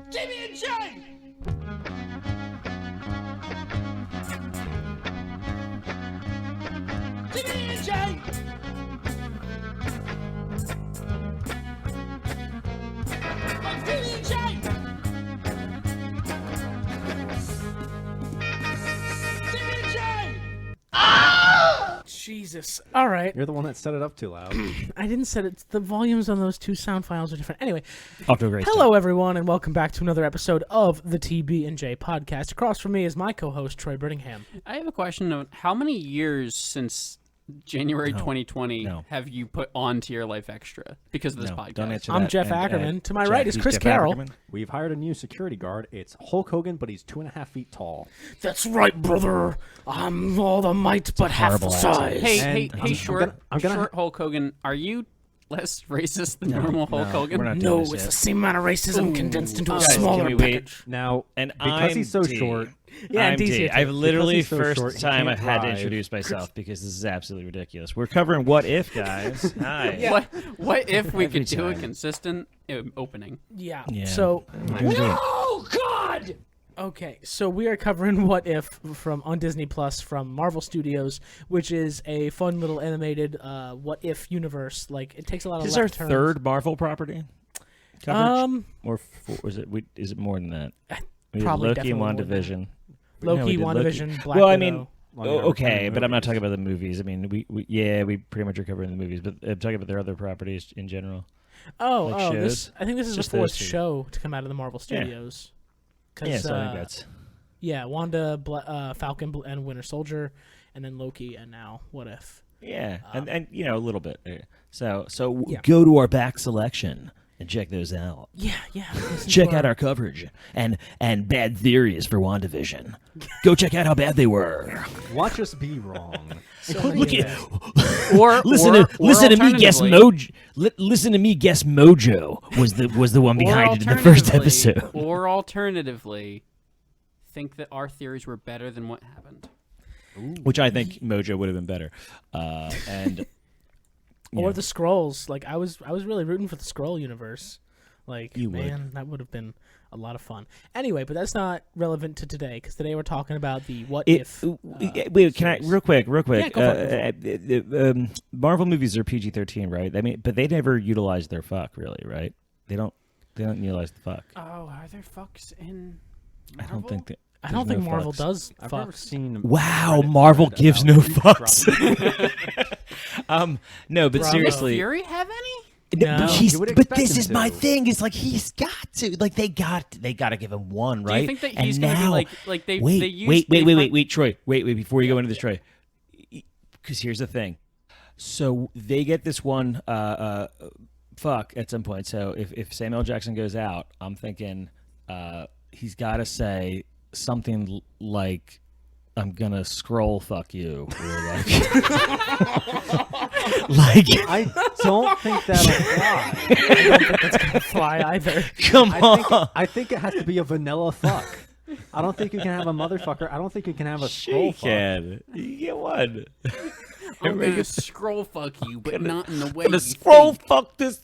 TB&J! TB&J! TB&J! TB&J! Jesus. All right. You're the one that set it up too loud. I didn't set it. The volumes on those two sound files are different. Anyway, Off to a great hello everyone, and welcome back to another episode of the TB&J podcast. Across from me is my co-host Troy Brittingham. I have a question of how many years since January 2020 have you put onto your Life Extra because of this podcast? Don't answer I'm that. Jeff And, Ackerman. To my Jeff, right is he's Chris Jeff Carroll. Ackerman. We've hired a new security guard. It's Hulk Hogan, but he's 2.5 feet tall. That's right, brother. I'm all the might, but half the horrible size. Hey, And short I'm gonna short Hulk Hogan, are you less racist than normal Hulk Hogan? We're not No, doing it's this the yet. same amount of racism condensed into a Guys, smaller can we wait? package. Now, And because he's so D. short, Yeah, I'm DC D. too. I've literally he's so first short, he time can't I've had to drive. introduce myself because this is absolutely ridiculous. We're covering What If, guys. Hi. What if we Every could do a time. consistent opening? Yeah. Yeah. So, Oh, God! okay, so we are covering What If from on Disney Plus from Marvel Studios, which is a fun little animated What If universe. Like it takes a lot of This is our left turns. third Marvel property coverage? Or is it more than that? We did Probably Loki and definitely more than WandaVision. Loki, No, we did WandaVision, Black Well, I Widow. mean, Well, yeah, we're okay, covering but I'm not movies. talking about the movies. I mean, we pretty much are covering the movies, but I'm talking about their other properties in general. like shows. I think this is Just the fourth those two. show to come out of the Marvel Studios. 'Cause, Yeah, so I think that's... yeah, Wanda, Falcon, and Winter Soldier, and then Loki, and now What If? Yeah, and you know, a little bit. So Yeah. go to our back selection and check those out. Yeah. listen Check to out our coverage and bad theories for WandaVision. Go check out how bad they were. watch us be wrong. so many Look of at them. Or listen to me guess alternatively- Mojo. Listen to me guess Mojo was the one or behind it in the first alternatively- episode. Or alternatively, think that our theories were better than what happened. Which I think Mojo would have been better. And Or yeah. the Skrulls. Like I was really rooting for the Skrull universe. Like You would. man, that would have been a lot of fun. Anyway, but that's not relevant to today because today we're talking about the What If. Wait, can I series. real quick? Yeah, go for it. Marvel movies are PG-13, right? I mean, but they never utilize their fuck, really, right? They don't utilize the fuck. Oh, are there fucks in I Marvel? don't think that. I don't there's think no Marvel fucks. does I've never fucks. seen. Wow, Reddit Marvel thread gives about no dropping- fucks. No, but Bravo. seriously, Fury have any? No. but, he's, You would but expect this him is my to. thing. It's like he's got to, like they got to give him one, right? Do you think that And he's going to now- be like they wait, they used wait, Troy. Wait, before you go into this, Troy. Because here's the thing. So they get this one fuck at some point. So if Samuel Jackson goes out, I'm thinking he's got to say something like, "I'm gonna scroll fuck you," or like, like, I don't think that'll fly. I don't think that's gonna fly either. come on. I think it has to be a vanilla fuck. I don't think you can have a motherfucker. I don't think you can have a scroll fuck. can. You get one. I'm going to scroll fuck you, but not in the way Gonna you scroll think. fuck this.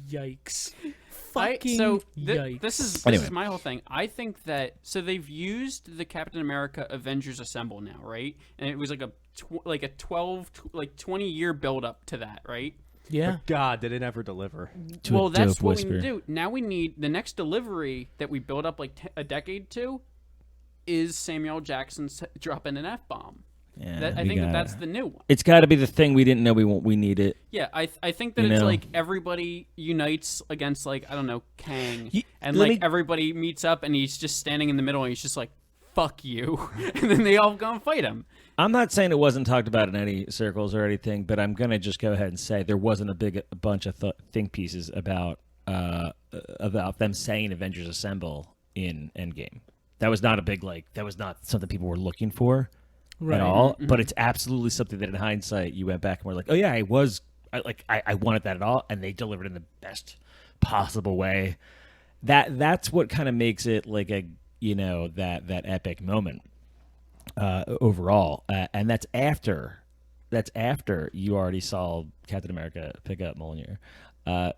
Yikes! I- Fucking so yikes! this is Anyway. my whole thing. I think that they've used the Captain America Avengers Assemble now, right? And it was like a 20-year build up to that, right? yeah. God, did it ever deliver? To Well, a that's dope what whisper. we need to do. Now we need the next delivery that we build up like a decade to is Samuel Jackson dropping an F-bomb. Yeah, I we think gotta- that's the new one. It's got to be the thing we didn't know we needed. Yeah, I think that You it's know? like everybody unites against like I don't know Kang, and let like me- everybody meets up and he's just standing in the middle and he's just like fuck you, and then they all go and fight him. I'm not saying it wasn't talked about in any circles or anything, but I'm gonna just go ahead and say there wasn't a bunch of think pieces about them saying Avengers Assemble in Endgame. That was not a big that was not something people were looking for Right. at all. But it's absolutely something that in hindsight you went back and were like, oh yeah, I wanted that at all, and they delivered in the best possible way. That's what kind of makes it like a that epic moment overall, and that's after you already saw Captain America pick up Mjolnir.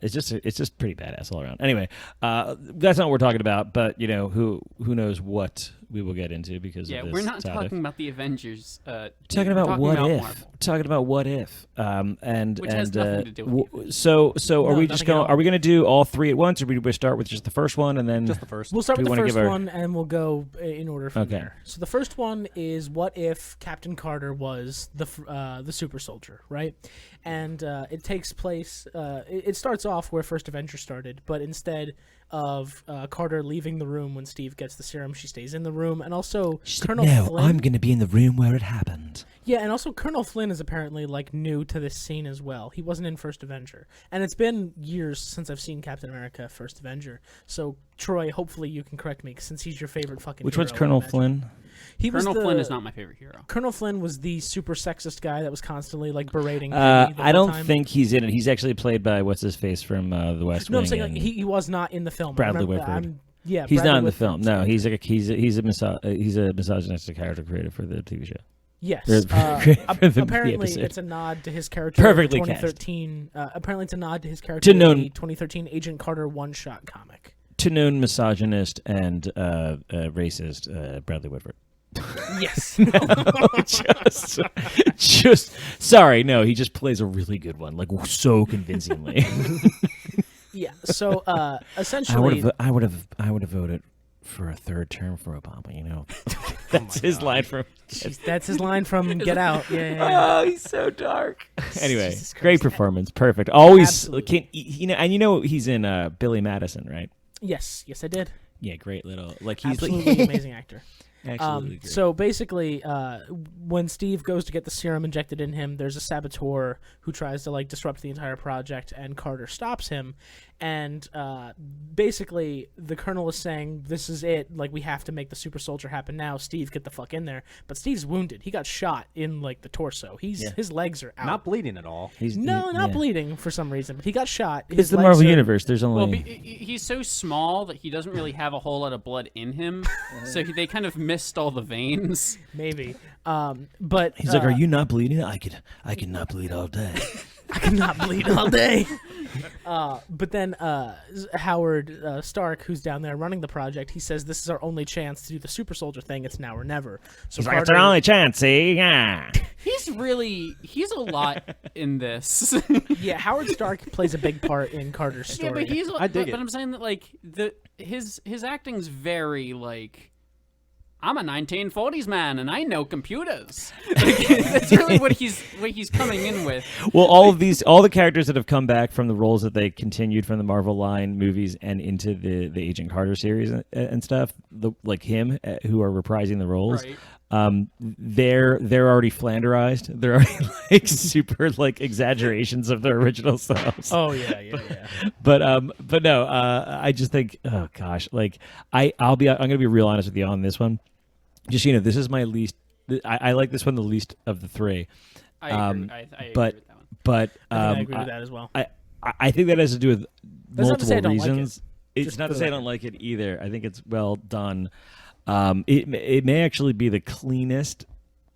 It's just pretty badass all around. Anyway, that's not what we're talking about. But who knows what we will get into because of this we're not topic. talking about the Avengers. Talking we're about what if. Marvel. Talking about what if. Which has nothing to do with the Avengers. So are No, we just nothing at going? all. Are we going to do all three at once, or we start with just the first one and then Just the first. We'll start Do with we the wanna first give our- one, and we'll go in order from Okay. there. So the first one is what if Captain Carter was the super soldier, right? And it takes place. It starts off where First Avenger started, but instead of Carter leaving the room when Steve gets the serum, she stays in the room, and also Colonel Flynn. going to be in the room where it happened. Yeah, and also Colonel Flynn is apparently like new to this scene as well. He wasn't in First Avenger, and it's been years since I've seen Captain America: First Avenger. So Troy, hopefully you can correct me since he's your favorite fucking. Which hero, one's I Colonel imagine. Flynn? He was Colonel the- Flynn is not my favorite hero. Colonel Flynn was the super sexist guy that was constantly like berating. Peggy the I whole don't time. think he's in it. He's actually played by what's his face from The West No, Wing. I'm saying like, and he was not in the film. Bradley Remember, Whitford. Yeah, he's Bradley not in the Whitford. film. No, he's a misogynistic character created for the TV show. Yes. There's- for the Apparently, episode. it's a nod to his character. Perfectly in the cast. 2013. Apparently, it's a nod to his character To in known- the 2013 Agent Carter one-shot comic. To known misogynist and racist Bradley Whitford. Yes. just sorry, no, he just plays a really good one, like so convincingly. Yeah. So essentially, I would have voted for a third term for Obama. That's his line from. that's his line from Get Out. Yeah. Oh, he's so dark. Anyway, Jesus great Christ. performance, perfect. Always, Absolutely. he's in Billy Madison, right? Yes, I did. Yeah, great little he's Absolutely amazing actor. absolutely great. So basically, when Steve goes to get the serum injected in him, there's a saboteur who tries to disrupt the entire project, and Carter stops him. And basically, the Colonel is saying, "This is it. We have to make the super soldier happen now. Steve, get the fuck in there." But Steve's wounded. He got shot in the torso. His legs are out. Not bleeding at all. Not bleeding for some reason, but he got shot. It's His the legs Marvel are- universe. There's only Well, he's so small that he doesn't really have a whole lot of blood in him, so they kind of missed all the veins. Maybe. But he's like, "Are you not bleeding? I could not bleed all day." I cannot bleed all day. But then Howard Stark, who's down there running the project, he says this is our only chance to do the super soldier thing. It's now or never. So He's like, "It's our only chance, see?" Yeah. He's a lot in this. Yeah, Howard Stark plays a big part in Carter's Yeah, story. but I dig but it. I'm saying that his acting's very I'm a 1940s man and I know computers. That's really what he's coming in with. Well, all the characters that have come back from the roles that they continued from the Marvel line movies and into the Agent Carter series and stuff, like him, who are reprising the roles, Right. they're already Flanderized. They're already super exaggerations of their original selves. Oh yeah. But no, I just think, oh gosh, I'm gonna be real honest with you on this one. Just this is my least. I like this one the least of the three. I agree. I agree but with that one. but I agree with that as well. I think that has to do with That's not to say I multiple don't like it. reasons. It's Just not for to the say I don't like it either. I think it's well done. It may actually be the cleanest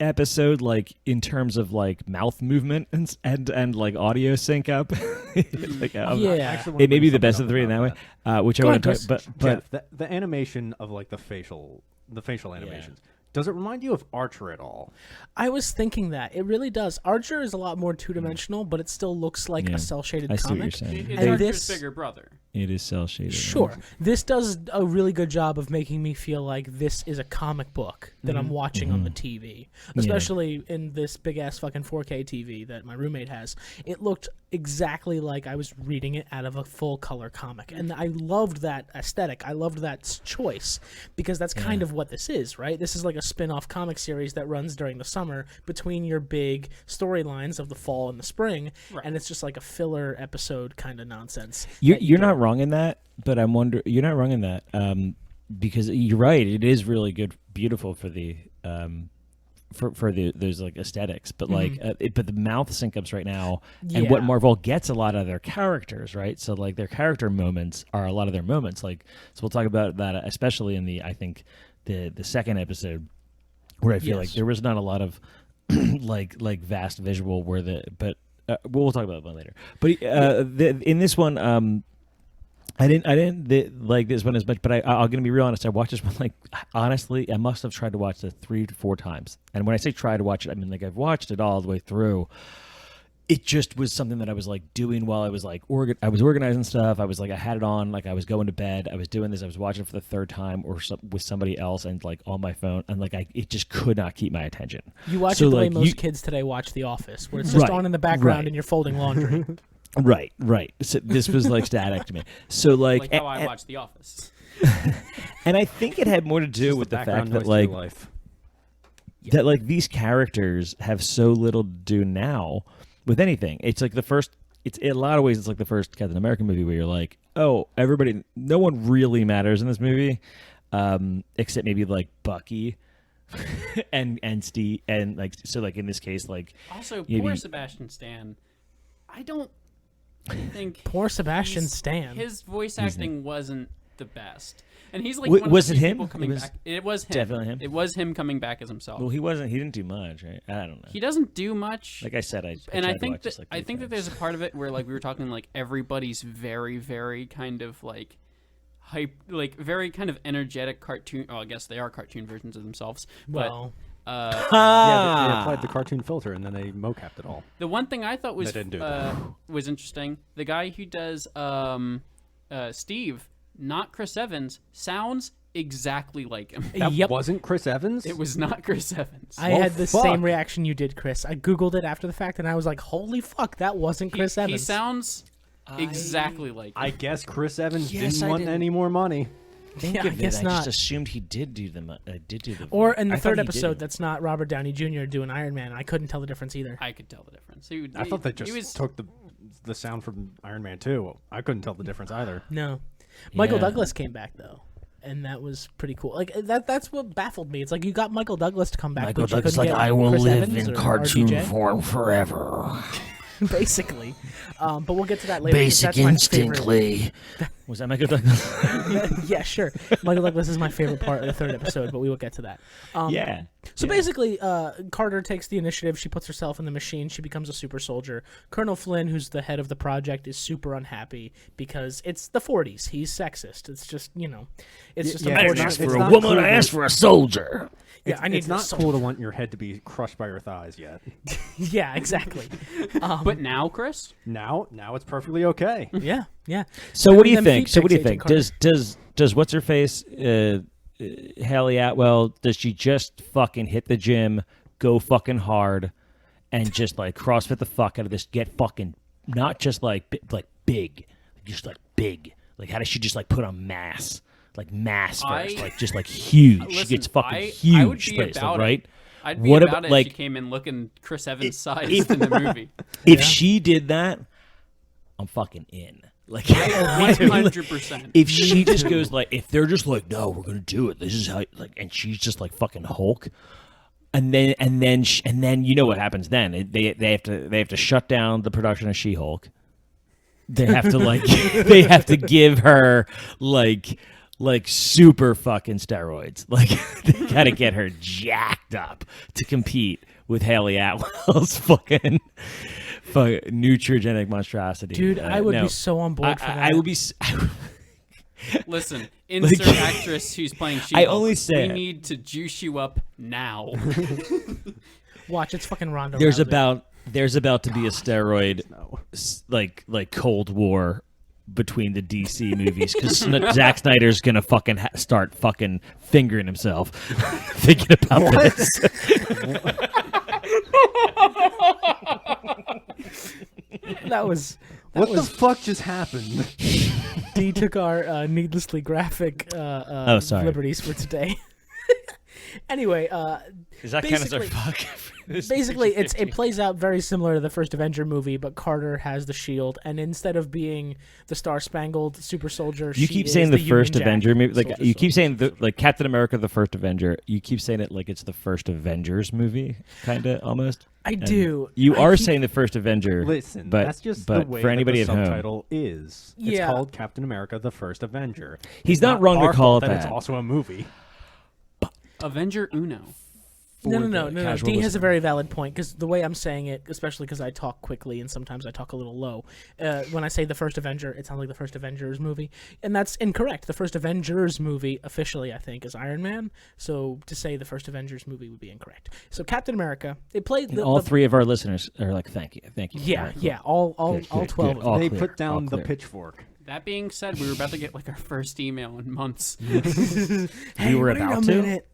episode, in terms of mouth movement and audio sync up. Yeah. It may be the best of the three in that way, which I Go want ahead, to Chris. talk. But Jeff, the animation of the facial animations. Does it remind you of Archer at all? I was thinking that it really does. Archer is a lot more two-dimensional, but it still looks like Yeah. a cell-shaded I see what you're comic. saying. It's And Archer's this- bigger brother. It is cell shaded. Sure. This does a really good job of making me feel like this is a comic book that I'm watching on the TV. Especially in this big ass fucking 4K TV that my roommate has. It looked exactly like I was reading it out of a full color comic. And I loved that aesthetic. I loved that choice because that's kind of what this is, right? This is like a spin-off comic series that runs during the summer between your big storylines of the fall and the spring, and it's just like a filler episode kind of nonsense. You're not wrong in that, but you're not wrong in that, because you're right. It is really good, beautiful for the for the those aesthetics, but but the mouth sync ups right now, and what Yeah. Marvel gets a lot of their characters, right? So their character moments are a lot of their moments. So we'll talk about that, especially in the second episode, where I feel like Yes. there was not a lot of like vast visual but we'll talk about that later. But in this one, I didn't like this one as much. But I'm gonna be real honest. I watched this one like honestly, I must have tried to watch it 3 to 4 times. And when I say try to watch it, I mean like I've watched it all the way through. It just was something that I was like doing while I was like I was organizing stuff. I was like I had it on, like I was going to bed. I was doing this. I was watching it for the 3rd time or with somebody else and like on my phone, and like it just could not keep my attention. You watch it the way most kids today watch The Office, where it's just on in the background and you're folding laundry. Right. So this was like static to me. So like how I watch The Office. And I think it had more to do with the fact that like that like these characters have so little to do now with anything. It's like the first. It's in a lot of ways. It's like the first Captain America movie where you're like, oh, everybody, no one really matters in this movie, except maybe like Bucky, and Steve, and like so like in this case like also maybe, poor Sebastian Stan. I don't think poor Sebastian Stan. His voice acting wasn't the best. And he's like, was it him? Coming back. It was him. Definitely him. It was him coming back as himself. Well, he wasn't. He didn't do much, right? I don't know. He doesn't do much. Like I said, I think that I think that there's a part of it where like we were talking like everybody's very very kind of like hype, like very kind of energetic cartoon. Oh, I guess they are cartoon versions of themselves. Well. Yeah, they applied the cartoon filter and then they mocapped it all. The one thing I thought was was interesting. The guy who does Steve, not Chris Evans, sounds exactly like him. That wasn't Chris Evans? It was not Chris Evans. I had the same reaction you did, Chris. I Googled it after the fact, and I was like, holy fuck, that wasn't Chris Evans. He sounds exactly like him. I guess Chris Evans didn't want any more money. Yeah, I guess not. I just assumed he did do the Or in the 3rd episode, that's not Robert Downey Jr. doing Iron Man. I couldn't tell the difference either. I could tell the difference. I thought they just took the sound from Iron Man 2. I couldn't tell the difference either. No. Michael Douglas came back, though. And that was pretty cool. Like that's what baffled me. It's like you got Michael Douglas to come back. Michael but you Douglas, couldn't like get I will Chris live Evans in or cartoon RDJ. form forever. Basically. But we'll get to that later. Basic instantly. Was that Michael Douglas? Yeah, sure. Michael Douglas is my favorite part of the 3rd episode, but we will get to that. Yeah. So basically, Carter takes the initiative. She puts herself in the machine. She becomes a super soldier. Colonel Flynn, who's the head of the project, is super unhappy because it's the 40s. He's sexist. It's just, it's just I didn't unfortunate. ask for a woman, I asked for a soldier. Yeah, I need it's not cool to want your head to be crushed by your thighs yet. Yeah, exactly. But now, Chris? Now it's perfectly okay. Yeah. So what do you them think? feet So what do you pics, think? Agent Does what's her face Haley Atwell, does she just fucking hit the gym, go fucking hard, and just like CrossFit the fuck out of this, get fucking not just like big, just like big. Like how does she just like put on mass? Like mass first, like just like huge. Listen, she gets fucking I huge would be place, about like, right? it. I'd be What about about, it like- if she came in looking Chris Evans sized in the movie. If she did that, I'm fucking in. Like 100%. if she just goes like, if they're just like, no, we're gonna do it. This is how, like, and she's just like fucking Hulk, and then you know what happens then? They have to shut down the production of She-Hulk. They have to like they have to give her like super fucking steroids. Like they gotta get her jacked up to compete with Haley Atwell's fucking nutrigenic monstrosity. Dude, I would be so on board for that. I would be. Listen, insert actress who's playing She-Hulk. I only say we it. need to juice you up now. Watch, it's fucking Ronda There's Rousey. about to be a steroid like Cold War between the DC movies because Zack Snyder's gonna fucking start fucking fingering himself thinking about this. That was What the fuck just happened? D took our needlessly graphic sorry. liberties for today. Anyway, Is that kind of our basically- fuck? basically it plays out very similar to the first Avenger movie, but Carter has the shield, and instead of being the Star Spangled Super Soldier, You she keep is saying the Union first Jack Avenger movie, like Soldier you keep Soldier. saying like Captain America, the first Avenger. You keep saying it like it's the first Avengers movie, kind of almost. I And do. You I are keep- saying the first Avenger. Listen, but that's just but the way for anybody that at the home, subtitle is. It's Yeah. called Captain America: The First Avenger. He's It's not wrong to our call fault it that. It's that. also a movie. Avenger Uno. No. casual D has a listener. very valid point because the way I'm saying it, especially because I talk quickly and sometimes I talk a little low, when I say the first Avenger, it sounds like the first Avengers movie, and that's incorrect. The first Avengers movie officially, I think, is Iron Man. So to say the first Avengers movie would be incorrect. So Captain America, it played And all three of our listeners are like, thank you. Yeah, All right, yeah, all Good, 12 good. of them. All They clear, put down all the clear. pitchfork. That being said, we were about to get like our first email in months. Hey, were wait about a to? minute.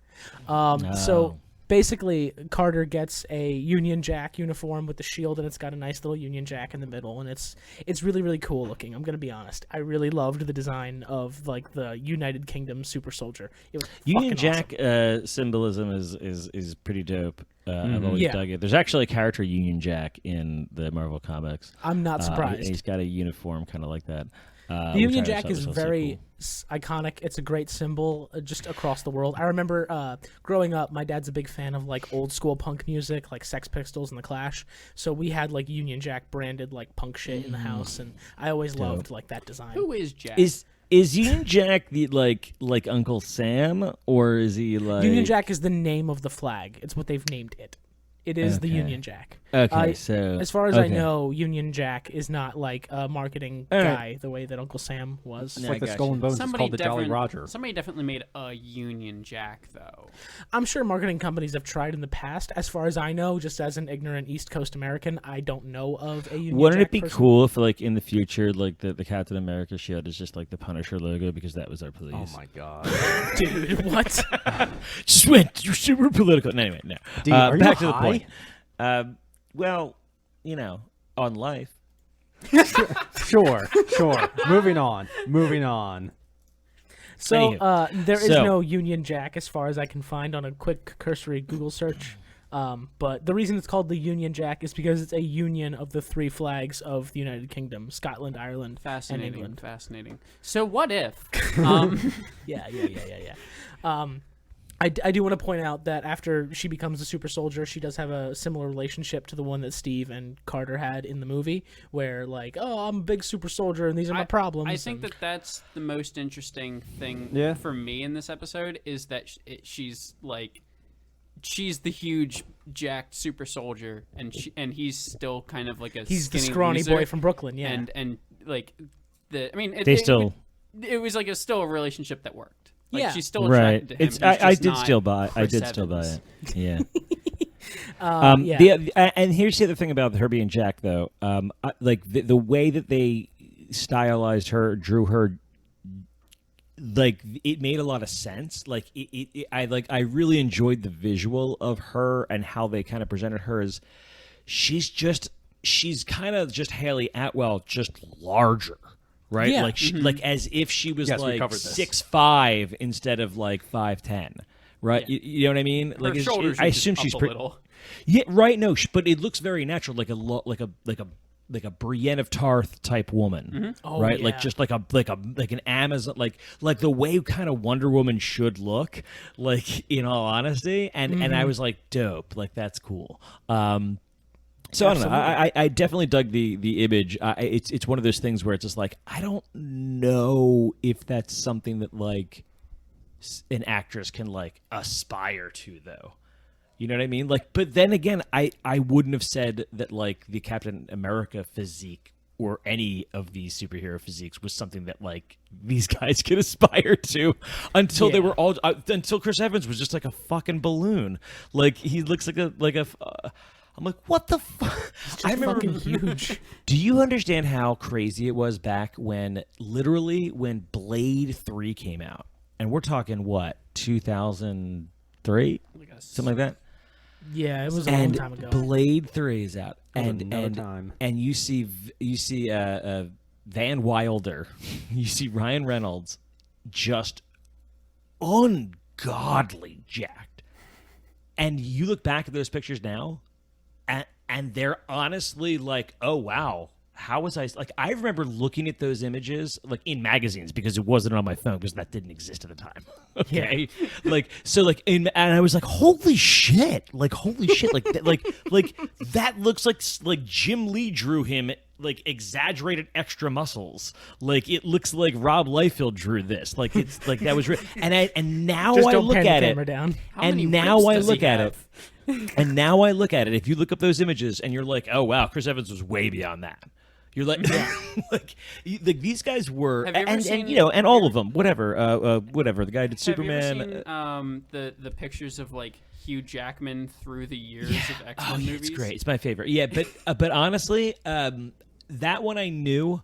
So basically, Carter gets a Union Jack uniform with the shield, and it's got a nice little Union Jack in the middle, and it's really, really cool looking. I'm gonna be honest. I really loved the design of like the United Kingdom super soldier. It was Union fucking Jack awesome. symbolism is pretty dope. I've always Yeah. dug it. There's actually a character Union Jack in the Marvel comics. I'm not And surprised. he's got a uniform kind of like that. The Union Jack is very iconic. It's a great symbol just across the world. I remember growing up, my dad's a big fan of like old school punk music, like Sex Pistols and The Clash. So we had like Union Jack branded like punk shit in the house, and I always loved like that design. Who is Jack? Is Union Jack the like Uncle Sam, or is he like Union Jack is the name of the flag. It's what they've named it. It is the Okay. Union Jack. Okay, so As far as I okay. know, Union Jack is not like a marketing All right. guy the way that Uncle Sam was. It's No, like the I Skull gotcha. and Bones. It's called the Jolly Roger. Somebody definitely made a Union Jack though. I'm sure marketing companies have tried in the past. As far as I know, just as an ignorant East Coast American, I don't know of a Union Wouldn't Jack it be person. cool if, like, in the future, like the Captain America shield is just like the Punisher logo because that was our police? Oh my god. Dude, what? Just went super political. No, anyway, no. D, are you back to the high? point. Well, on life. Sure. Moving on. So Anywho. there is So- no Union Jack as far as I can find on a quick cursory Google search. But the reason it's called the Union Jack is because it's a union of the three flags of the United Kingdom: Scotland, Ireland, and Fascinating. England. Fascinating. So what if? Yeah. I do want to point out that after she becomes a super soldier, she does have a similar relationship to the one that Steve and Carter had in the movie, where like, oh, I'm a big super soldier and these are my problems. I think and- that's the most interesting thing Yeah. for me in this episode is that she's the huge jacked super soldier, and he's still kind of like a he's the skinny scrawny loser, boy from Brooklyn. Yeah, and like it was like still a relationship that worked. Like, Yeah. she's still Right. attracted to him. It's He's I just did not still buy. I Chris did still buy Evans. it. Yeah. yeah. And here's the other thing about her being Jack, though. The way that they stylized her, drew her, like it made a lot of sense. Like I really enjoyed the visual of her and how they kind of presented her as she's kind of just Haley Atwell, just larger. Right, Yeah. like like as if she was Yes, we like covered this. 6'5" instead of like 5'10". Right, Yeah. you know what I mean? Her Like shoulders I are just assume up she's a pretty. little. Yeah, right. No, but it looks very natural, like a Brienne of Tarth type woman, Oh, right? yeah. Like just like an Amazon, like the way kind of Wonder Woman should look, like in all honesty. And I was like, dope, like that's cool. So I don't know. I definitely dug the image. It's one of those things where it's just like I don't know if that's something that like an actress can like aspire to, though. You know what I mean? Like, but then again, I wouldn't have said that like the Captain America physique or any of these superhero physiques was something that like these guys could aspire to until they Yeah. were all until Chris Evans was just like a fucking balloon. Like he looks like a. I'm like, what the fuck? I remember. fucking huge. Do you understand how crazy it was back when Blade 3 came out? And we're talking what, 2003, something like that. Yeah, it was a long And time ago. Blade 3 is out, was and another time. and you see Van Wilder, you see Ryan Reynolds, just ungodly jacked, and you look back at those pictures now, and they're honestly like, oh wow. How was I like? I remember looking at those images like in magazines because it wasn't on my phone because that didn't exist at the time. Okay, like so, like and I was like, holy shit! Like holy shit! Like that looks like Jim Lee drew him like exaggerated extra muscles. Like it looks like Rob Liefeld drew this. Like it's like that was and now Just I don't look pan the at camera it. down. How many And now ribs I does he look at it. have? And now I look at it. If you look up those images and you're like, "Oh wow, Chris Evans was way beyond that." You're like, like these guys were, Have you ever and seen- you know, and all of them, whatever. The guy did Superman. Have you ever seen the pictures of like Hugh Jackman through the years of X-Men Oh, yeah, movies? it's great. It's my favorite. Yeah, but honestly, that one I knew.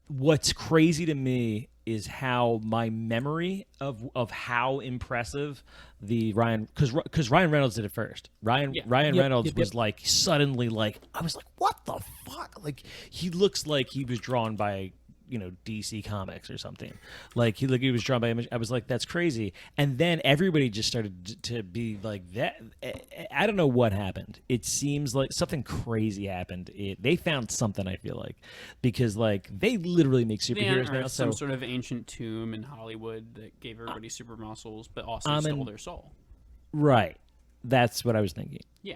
What's crazy to me is how my memory of how impressive the Ryan because Ryan Reynolds did it first. Ryan Yep, Reynolds yep. was like suddenly like I was like, what the fuck? Like he looks like he was drawn by DC Comics or something. Like he was drawn by image. I was like, that's crazy. And then everybody just started to be like that. I don't know what happened. It seems like something crazy happened. They found something. I feel like because like they literally make superheroes now. Some So sort of ancient tomb in Hollywood that gave everybody super muscles, but also stole their soul. right, that's what I was thinking. Yeah.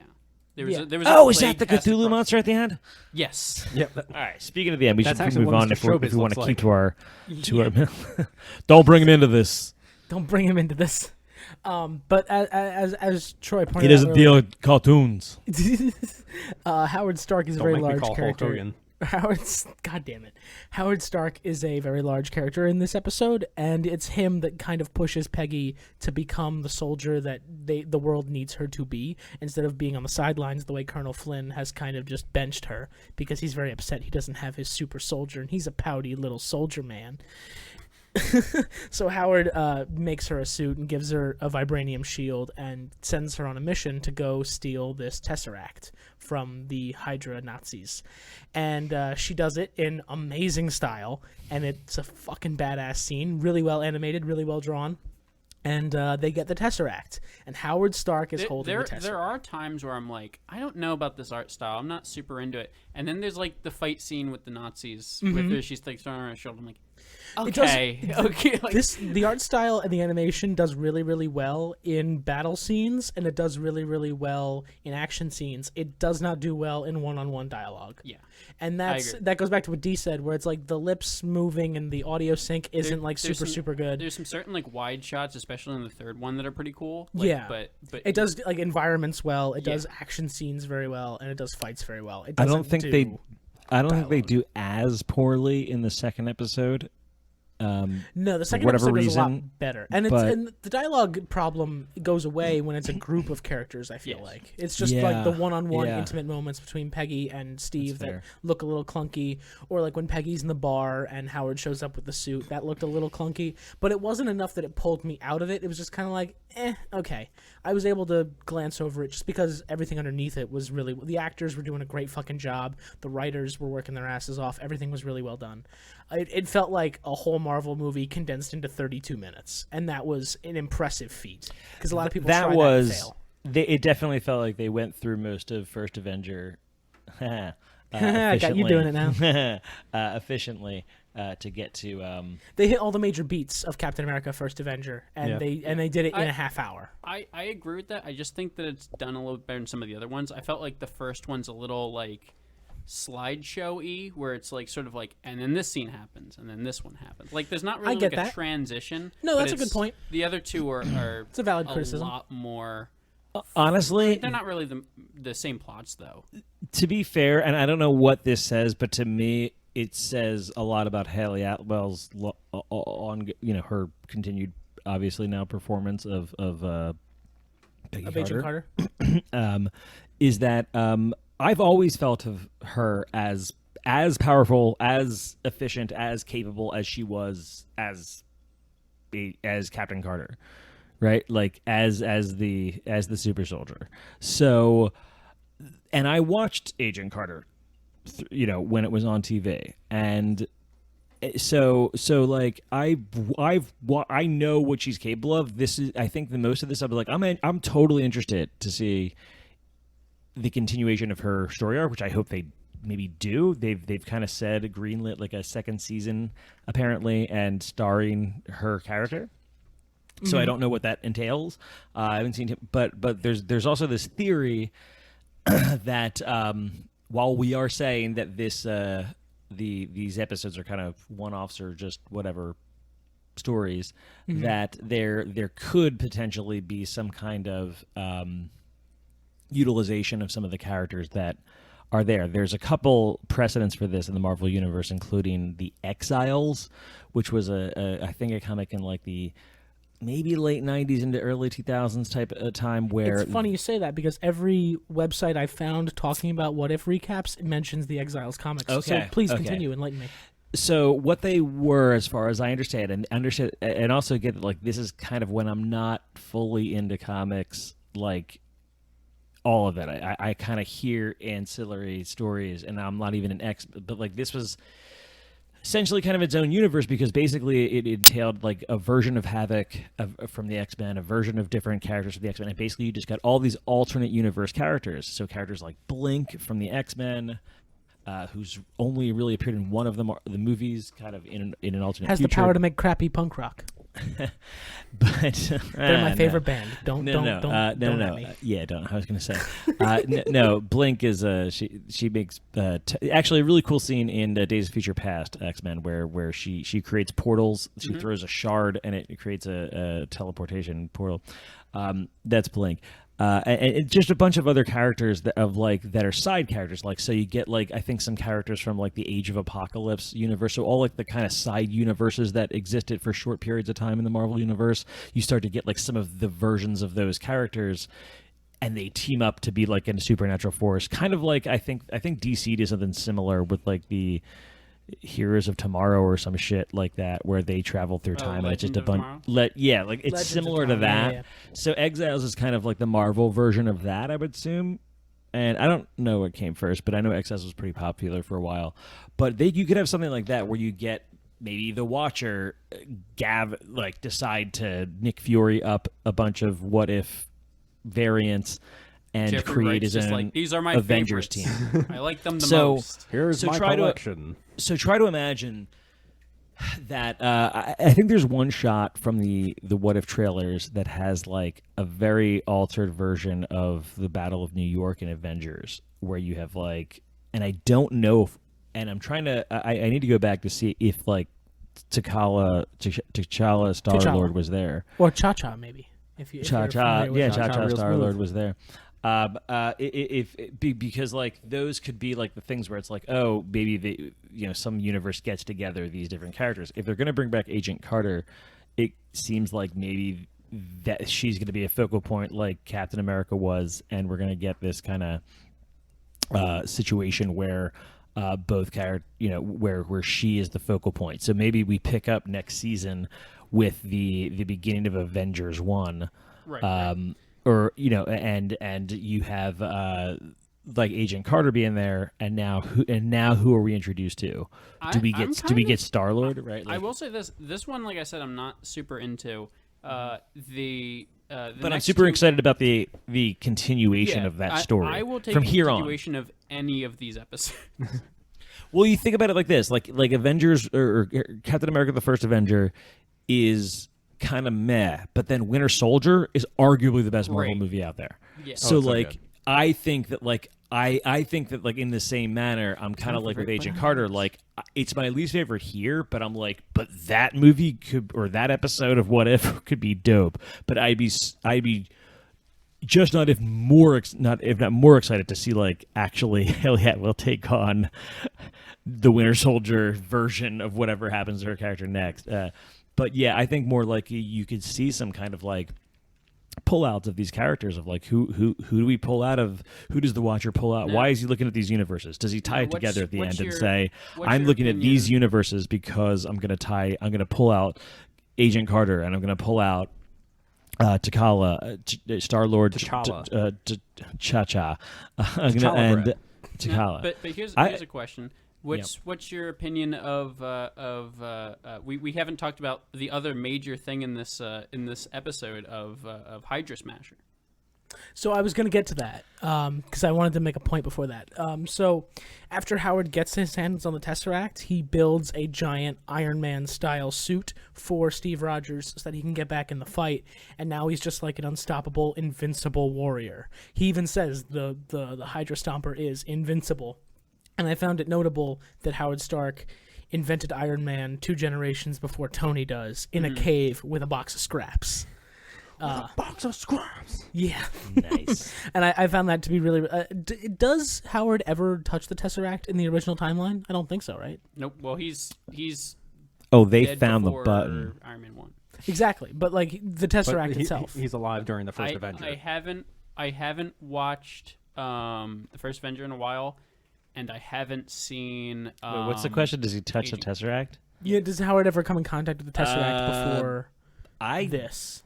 Yeah. There was a Oh, is that plague the cast Cthulhu across- monster at the end? Yes. Yep. All right. Speaking of the end, we That's should actually move what on Mr. if we Strobis want to looks keep like. to our. Don't bring him into this. Don't bring him into this. But as Troy pointed He doesn't out deal with cartoons. Howard Stark is a Don't very make me large call Hulk character. Hogan. God damn it. Howard Stark is a very large character in this episode, and it's him that kind of pushes Peggy to become the soldier that the world needs her to be, instead of being on the sidelines the way Colonel Flynn has kind of just benched her, because he's very upset he doesn't have his super soldier, and he's a pouty little soldier man. So Howard makes her a suit and gives her a vibranium shield and sends her on a mission to go steal this Tesseract from the Hydra Nazis. And she does it in amazing style, and it's a fucking badass scene, really well animated, really well drawn. And they get the Tesseract, and Howard Stark is holding the Tesseract. There are times where I'm like, I don't know about this art style. I'm not super into it. And then there's like the fight scene with the Nazis, with her, she's like throwing her shoulder. I'm like, okay, okay. Like, The art style and the animation does really, really well in battle scenes, and it does really, really well in action scenes. It does not do well in one-on-one dialogue. yeah. And agree. that goes back to what Dee said, where it's like the lips moving and the audio sync isn't like There's super good. There's some certain like wide shots, especially in the third one, that are pretty cool. Like, Yeah. but It does like environments well. It Yeah. does action scenes very well, and it does fights very well. It I doesn't don't think do they dialogue. do as poorly in the second episode. No, the second whatever episode is a lot reason, better, and but- and the dialogue problem goes away when it's a group of characters. I feel Yes. like it's just like the Yeah, one-on-one yeah. intimate moments between Peggy and Steve that fair. look a little clunky, or like when Peggy's in the bar and Howard shows up with the suit, that looked a little clunky. But it wasn't enough that it pulled me out of it. It was just kind of like, okay. I was able to glance over it just because everything underneath it was really. The actors were doing a great fucking job. The writers were working their asses off. Everything was really well done. It felt like a whole Marvel movie condensed into 32 minutes, and that was an impressive feat because a lot of people try that and fail. It definitely felt like they went through most of First Avenger. Got you doing it now. Efficiently to get to. They hit all the major beats of Captain America: First Avenger, and Yeah. they did it in I- a half hour. I agree with that. I just think that it's done a little better than some of the other ones. I felt like the first one's a little like slideshow-y, where it's like sort of like, and then this scene happens, and then this one happens. Like there's not really get like a that. transition. No, but that's a good it's- point. The other two are It's a valid criticism. lot more. Honestly, They're not really the same plots though. to be fair, and I don't know what this says, but to me, it says a lot about Haley Atwell's on her continued, obviously now performance of Peggy Of Agent Carter. Carter. Is that I've always felt of her as powerful, as efficient, as capable as she was as Captain Carter, right? Like as the super soldier. So, and I watched Agent Carter, when it was on TV, and so like I know what she's capable of. This is, I think, the most of this I'll be like, I'm totally interested to see the continuation of her story arc, which I hope they maybe do. They've kind of said greenlit like a second season apparently, and starring her character. So I don't know what that entails. I haven't seen him, but there's also this theory that while we are saying that these episodes are kind of one-offs or just whatever stories, that there could potentially be some kind of utilization of some of the characters that are there. There's a couple precedents for this in the Marvel Universe, including the Exiles, which was I think a comic in like the maybe late 90s into early 2000s type of time where... It's funny you say that because every website I found talking about What If recaps mentions the Exiles comics. Okay, So please okay. continue, enlighten me. So what they were, as far as I understand, and also get that, like, this is kind of when I'm not fully into comics, like all of it. I kind of hear ancillary stories, and I'm not even an but like this was essentially kind of its own universe because basically it entailed like a version of Havoc from the X-Men, a version of different characters from the X-Men, and basically you just got all these alternate universe characters. So characters like Blink from the X-Men, who's only really appeared in one of the movies, kind of in an alternate Has future. the power to make crappy punk rock. But They're my favorite band. Don't at me. Yeah, don't. I was going to say no. Blink is she makes actually a really cool scene in Days of Future Past X-Men where she creates portals. She throws a shard and it creates a teleportation portal. That's Blink. And just a bunch of other characters that are side characters. Like, so you get like I think some characters from like the Age of Apocalypse universe. So all like the kind of side universes that existed for short periods of time in the Marvel universe. You start to get like some of the versions of those characters, and they team up to be like in a supernatural force. Kind of like I think DC did something similar with like the Heroes of Tomorrow or some shit like that, where they travel through time and it's just a bunch. Like it's Legends similar of to Tomorrow, that. yeah. So Exiles is kind of like the Marvel version of that, I would assume. And I don't know what came first, but I know Exiles was pretty popular for a while. But you could have something like that where you get maybe the Watcher, decide to Nick Fury up a bunch of What If variants and Jeffrey create Wright's his just own like, these are my Avengers favorites. team. I like them the So- most. Here's So my try to- collection. So try to imagine that I think there's one shot from the What If trailers that has like a very altered version of the Battle of New York in Avengers, where you have like, and I don't know if, and I'm trying to, I need to go back to see if like T'Challa Star-Lord was there. Or Cha-Cha, maybe. If you're familiar with Cha-Cha real Star-Lord smooth. was there. Because like those could be like the things where it's like, oh, maybe some universe gets together these different characters. If they're going to bring back Agent Carter, it seems like maybe that she's going to be a focal point like Captain America was, and we're going to get this kind of situation where both characters, where she is the focal point. So maybe we pick up next season with the beginning of Avengers 1. Right. Or and you have like Agent Carter being there, and now who are we introduced to? Do we get Star-Lord, right? I will say this one, like I said, I'm not super into. But I'm next super two- excited about the continuation of that story. I will take from a here on. continuation of any of these episodes. Well, you think about it like this: like Avengers or Captain America: The First Avenger is kind of meh, but then Winter Soldier is arguably the best Marvel Right. movie out there. Yeah. So it's so like good. I think that like I think that like in the same manner, I'm kind of like with Agent Carter. Like it's my least favorite here, but I'm like, but that movie could, or that episode of What If could be dope. But I'd be just not if not more excited to see like actually hell yeah, we'll take on the Winter Soldier version of whatever happens to her character next. But yeah, I think more like you could see some kind of like pullouts of these characters of like who do we pull out of, who does the Watcher pull out? Now- Why is he looking at these universes? Does he tie it what's- together at the what's end and your- say, what's I'm your looking at these opinion- universes because I'm gonna pull out Agent Carter and I'm gonna pull out T'Challa, Star-Lord, T'Challa. Cha-Cha, T'Challa and bread. T'Challa. But here's a question. What's your opinion of we haven't talked about the other major thing in this episode of Hydra Smasher. So I was going to get to that because I wanted to make a point before that. So after Howard gets his hands on the Tesseract, he builds a giant Iron Man-style suit for Steve Rogers so that he can get back in the fight, and now he's just like an unstoppable, invincible warrior. He even says the Hydra Stomper is invincible. And I found it notable that Howard Stark invented Iron Man 2 generations before Tony does in a cave with a box of scraps. A box of scraps. Yeah. Nice. And I found that to be really... does Howard ever touch the Tesseract in the original timeline? I don't think so, right? Nope. Well, he's Oh, they dead found the before button. Iron Man 1. Exactly. But, like, the Tesseract itself. He's alive during the first Avenger. I haven't watched the first Avenger in a while, and I haven't seen... Wait, what's the question? Does he touch the Tesseract? Yeah, does Howard ever come in contact with the Tesseract before this?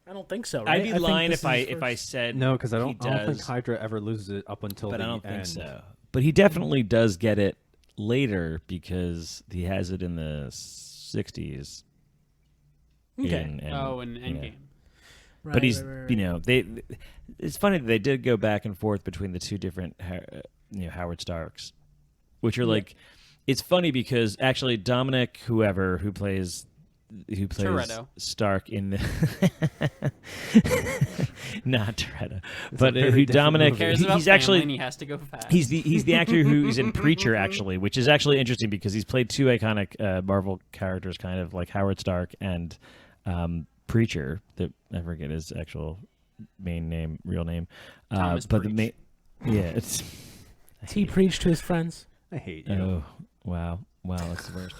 I don't think so, right? I'd be I think lying this if I is said No, because I don't think does. Hydra ever loses it up until But the I don't end. think so. But he definitely does get it later because he has it in the 60s. Okay. in Endgame. Right, But he's, right. you know, it's funny that they did go back and forth between the two different, Howard Starks, which are like, it's funny because actually Dominic, who plays Toretto. Stark in the not Toretto, It's but a very who different Dominic movie. Cares about he's family actually and he has to go fast. he's the actor who's in Preacher actually, which is actually interesting because he's played two iconic Marvel characters, kind of like Howard Stark and Preacher. That I forget his actual real name, Thomas but Preach. it's He preached to his friends. I hate you. oh wow that's the worst.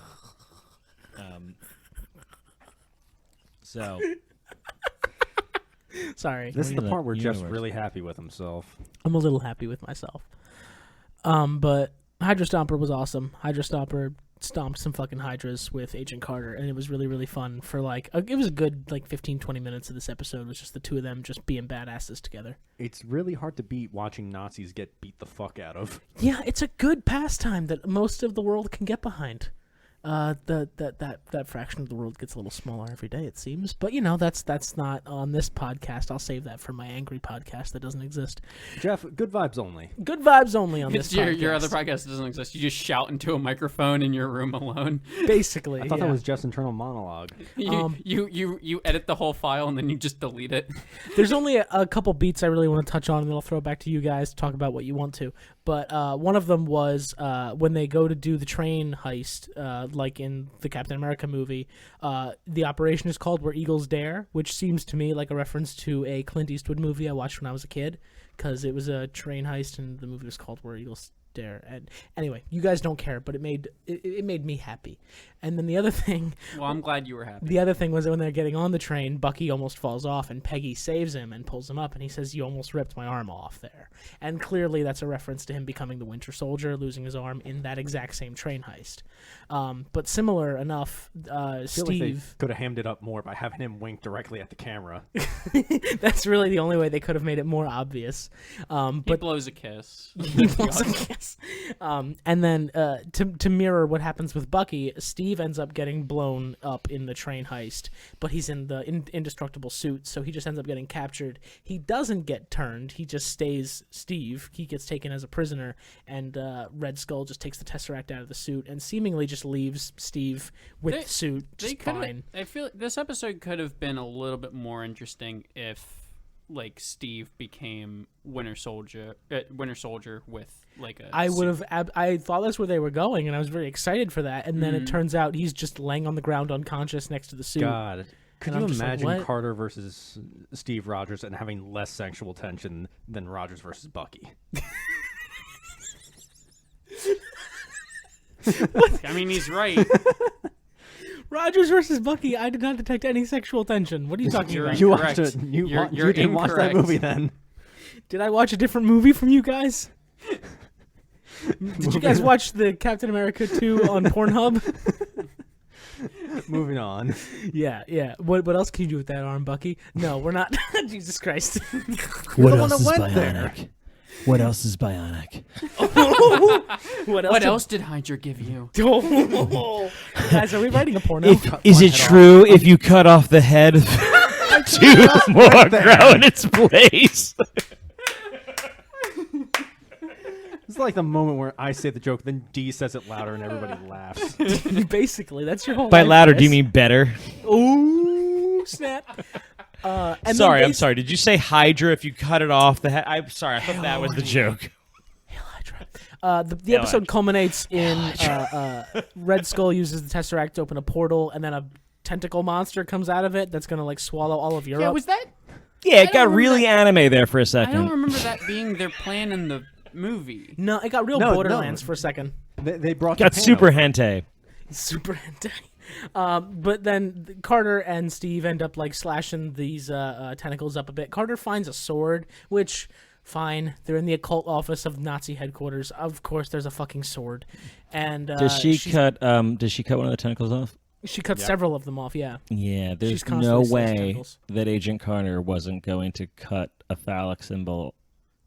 So Sorry. This is the part where Jeff's universe. really happy with himself. I'm a little happy with myself. But Hydra Stomper was awesome. Hydra Stomper stomped some fucking Hydras with Agent Carter, and it was really, really fun for it was a good 15-20 minutes of this episode. It was just the two of them just being badasses together. It's really hard to beat watching Nazis get beat the fuck out of. Yeah, it's a good pastime that most of the world can get behind. That fraction of the world gets a little smaller every day, it seems. But that's not on this podcast. I'll save that for my angry podcast that doesn't exist. Jeff, good vibes only. Good vibes only on It's this podcast. your other podcast doesn't exist. You just shout into a microphone in your room alone. Basically, I thought yeah. that was Jeff's internal monologue. You edit the whole file and then you just delete it. There's only a couple beats I really want to touch on, and then I'll throw it back to you guys to talk about what you want to. But one of them was when they go to do the train heist, like in the Captain America movie. The operation is called Where Eagles Dare, which seems to me like a reference to a Clint Eastwood movie I watched when I was a kid, because it was a train heist and the movie was called Where Eagles Dare. And anyway, you guys don't care, but it made me happy. And then the other thing... Well, I'm glad you were happy. The other thing was that when they're getting on the train, Bucky almost falls off, and Peggy saves him and pulls him up, and he says, "You almost ripped my arm off there." And clearly that's a reference to him becoming the Winter Soldier, losing his arm in that exact same train heist. But similar enough, I feel Steve... like they could have hammed it up more by having him wink directly at the camera. That's really the only way they could have made it more obvious. He But blows a kiss. he blows a kiss. And then to mirror what happens with Bucky, Steve ends up getting blown up in the train heist, but he's in the indestructible suit, so he just ends up getting captured. He doesn't get turned. He just stays Steve. He gets taken as a prisoner, and Red Skull just takes the Tesseract out of the suit and seemingly just leaves Steve with the suit just fine. I feel like this episode could have been a little bit more interesting if Steve became Winter Soldier with I would have. I thought that's where they were going, and I was very excited for that. And then it turns out he's just laying on the ground unconscious next to the suit. God. Could And you I'm just like, imagine what? Carter versus Steve Rogers and having less sexual tension than Rogers versus Bucky? I mean, he's right. Rogers versus Bucky. I did not detect any sexual tension. What are you talking You're about? You Incorrect. watched it. You're You didn't watch that incorrect. movie then. Did I watch a different movie from you guys? Did you guys watch the Captain America 2 on Pornhub? Moving on. Yeah. What else can you do with that arm, Bucky? No, we're not. Jesus Christ. what the one else is that went there. bionic? What else is bionic? What else did Hydra give you? Guys, are we writing a porno? Is it true if you cut off the head? I two more grow in its place. It's like the moment where I say the joke, then D says it louder, and everybody laughs. Basically, that's your whole By life, louder, do you Chris. mean better? Ooh, snap. And Sorry, then I'm sorry. Did you say Hydra if you cut it off the head? I'm sorry. I thought that was the joke. The episode culminates in Red Skull uses the Tesseract to open a portal, and then a tentacle monster comes out of it that's gonna like swallow all of Europe. Yeah, was that? Yeah, it I got don't really anime there for a I second. don't remember that being their plan in the movie. No, it got real No, Borderlands no. for a second. They brought Got Japan super over. hentai. Super hentai. But then Carter and Steve end up like slashing these tentacles up a bit. Carter finds a sword, which fine. They're in the occult office of Nazi headquarters. Of course, there's a fucking sword. And Does she cut? Does she cut one of the tentacles off? She cut several of them off. Yeah. Yeah, She's there's constantly no slashing way tentacles. that Agent Carter wasn't going to cut a phallic symbol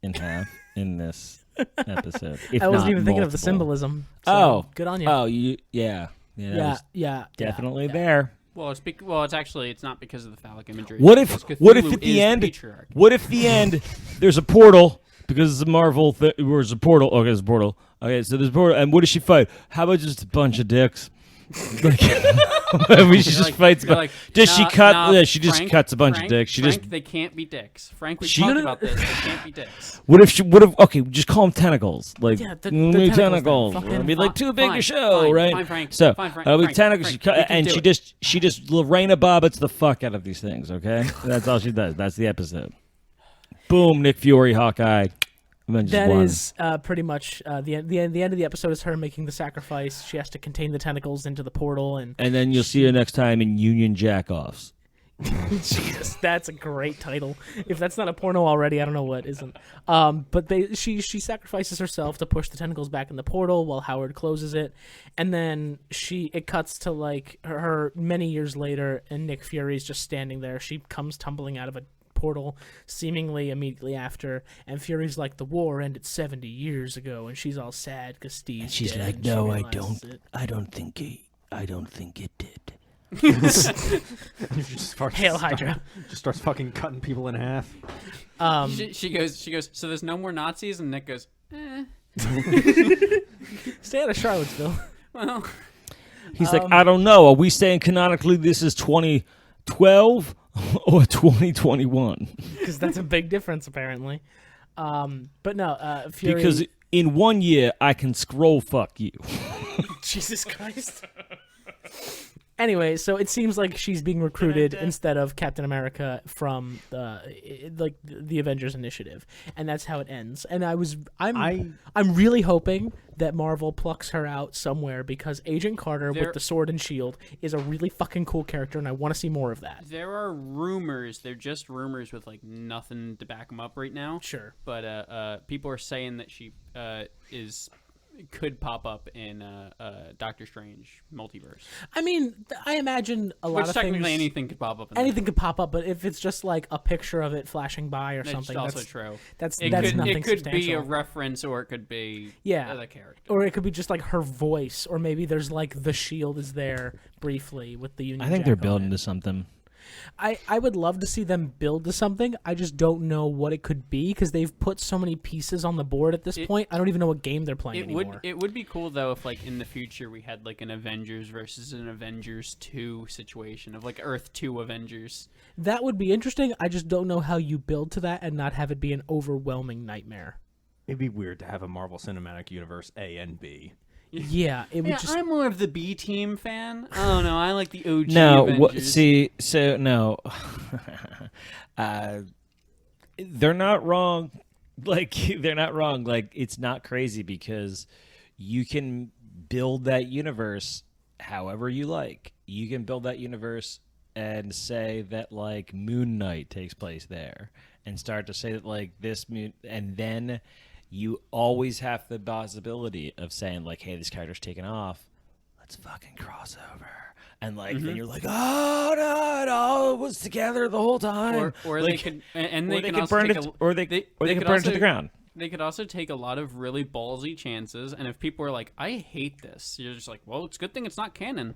in half in this episode. If I wasn't not even thinking of the multiple. symbolism. So Oh, good on you. Oh, yeah. That yeah, was yeah, definitely yeah. there. Well, it's actually it's not because of the phallic imagery. What if Because at Cthulhu the is end? patriarch. What if the end? There's a portal because it's a Marvel. There's a portal. Okay, there's a portal. Okay, so there's a portal. And what does she fight? How about just a bunch of dicks? Like, maybe she just fights. You're like, Does she nah, cut? nah, Yeah, she just Frank, cuts a bunch Frank, of dicks. She Frank, just. they can't be dicks. Frank, we She- talked about this. They can't be dicks. What if she? What if? Okay, just call them tentacles. Like Yeah, the tentacles. tentacles then. It'd be like too big Fine, a show, fine, right? fine, Frank, So fine, Frank, it'll be Frank, tentacles. Frank, She cut, we can and do she just Lorena Bobbits the fuck out of these things. Okay, that's all she does. That's the episode. Boom, Nick Fury, Hawkeye. Avengers That 1. is pretty much the end of the episode is her making the sacrifice. She has to contain the tentacles into the portal, and And then you'll see her next time in Union Jackoffs. Jesus, that's a great title. If that's not a porno already, I don't know what isn't. But she sacrifices herself to push the tentacles back in the portal while Howard closes it, and then it cuts to like her many years later, and Nick Fury's just standing there. She comes tumbling out of a portal seemingly immediately after, and Fury's like, the war ended 70 years ago, and she's all sad because Steve's She's dead, like, and she no, I realizes don't. it. I don't think it did. She just starts, Hail Hydra. Just starts fucking cutting people in half. She goes. So there's no more Nazis, and Nick goes. Stay out of Charlottesville. Well, He's like, I don't know. Are we saying canonically this is 2012 or 2021? Because that's a big difference, apparently. But no, Fury. Because in 1 year, I can scroll fuck you. Jesus Christ. Anyway, so it seems like she's being recruited instead of Captain America from the Avengers Initiative, and that's how it ends. And I'm really hoping that Marvel plucks her out somewhere, because Agent Carter with the sword and shield is a really fucking cool character, and I want to see more of that. there are rumors. They're just rumors with like nothing to back them up right now. Sure. But people are saying that she could pop up in Doctor Strange multiverse. I mean, I imagine a lot Which of technically things. anything could pop up. In Anything could pop up, but if it's just like a picture of it flashing by or That's something, also that's true. That's It that's could, nothing it could be a substantial. reference, or it could be Yeah. the character. Or it could be just like her voice, or maybe there's like the shield is there briefly with the Union I think Jack they're on building it. to something. I would love to see them build to something. I just don't know what it could be, because they've put so many pieces on the board at this point. I don't even know what game they're playing anymore. It would be cool though if like in the future we had like an Avengers versus an Avengers 2 situation of like Earth 2 Avengers. That would be interesting. I just don't know how you build to that and not have it be an overwhelming nightmare. It'd be weird to have a Marvel Cinematic Universe A and B. Yeah, it would Yeah, just. I'm more of the B team fan. I don't know. I like the OG No, Avengers. no. They're not wrong. Like, they're not wrong. Like, it's not crazy, because you can build that universe however you like. You can build that universe and say that, like, Moon Knight takes place there, and start to say that, like, this moon, and then you always have the possibility of saying, like, hey, this character's taken off. Let's fucking cross over. And, like, then you're like, oh, no, it all was together the whole time. or like, they could and or they they can could also burn take it, a- or they could could burn it to also- the ground. They could also take a lot of really ballsy chances, and if people are like, "I hate this," you're just like, "Well, it's a good thing it's not canon."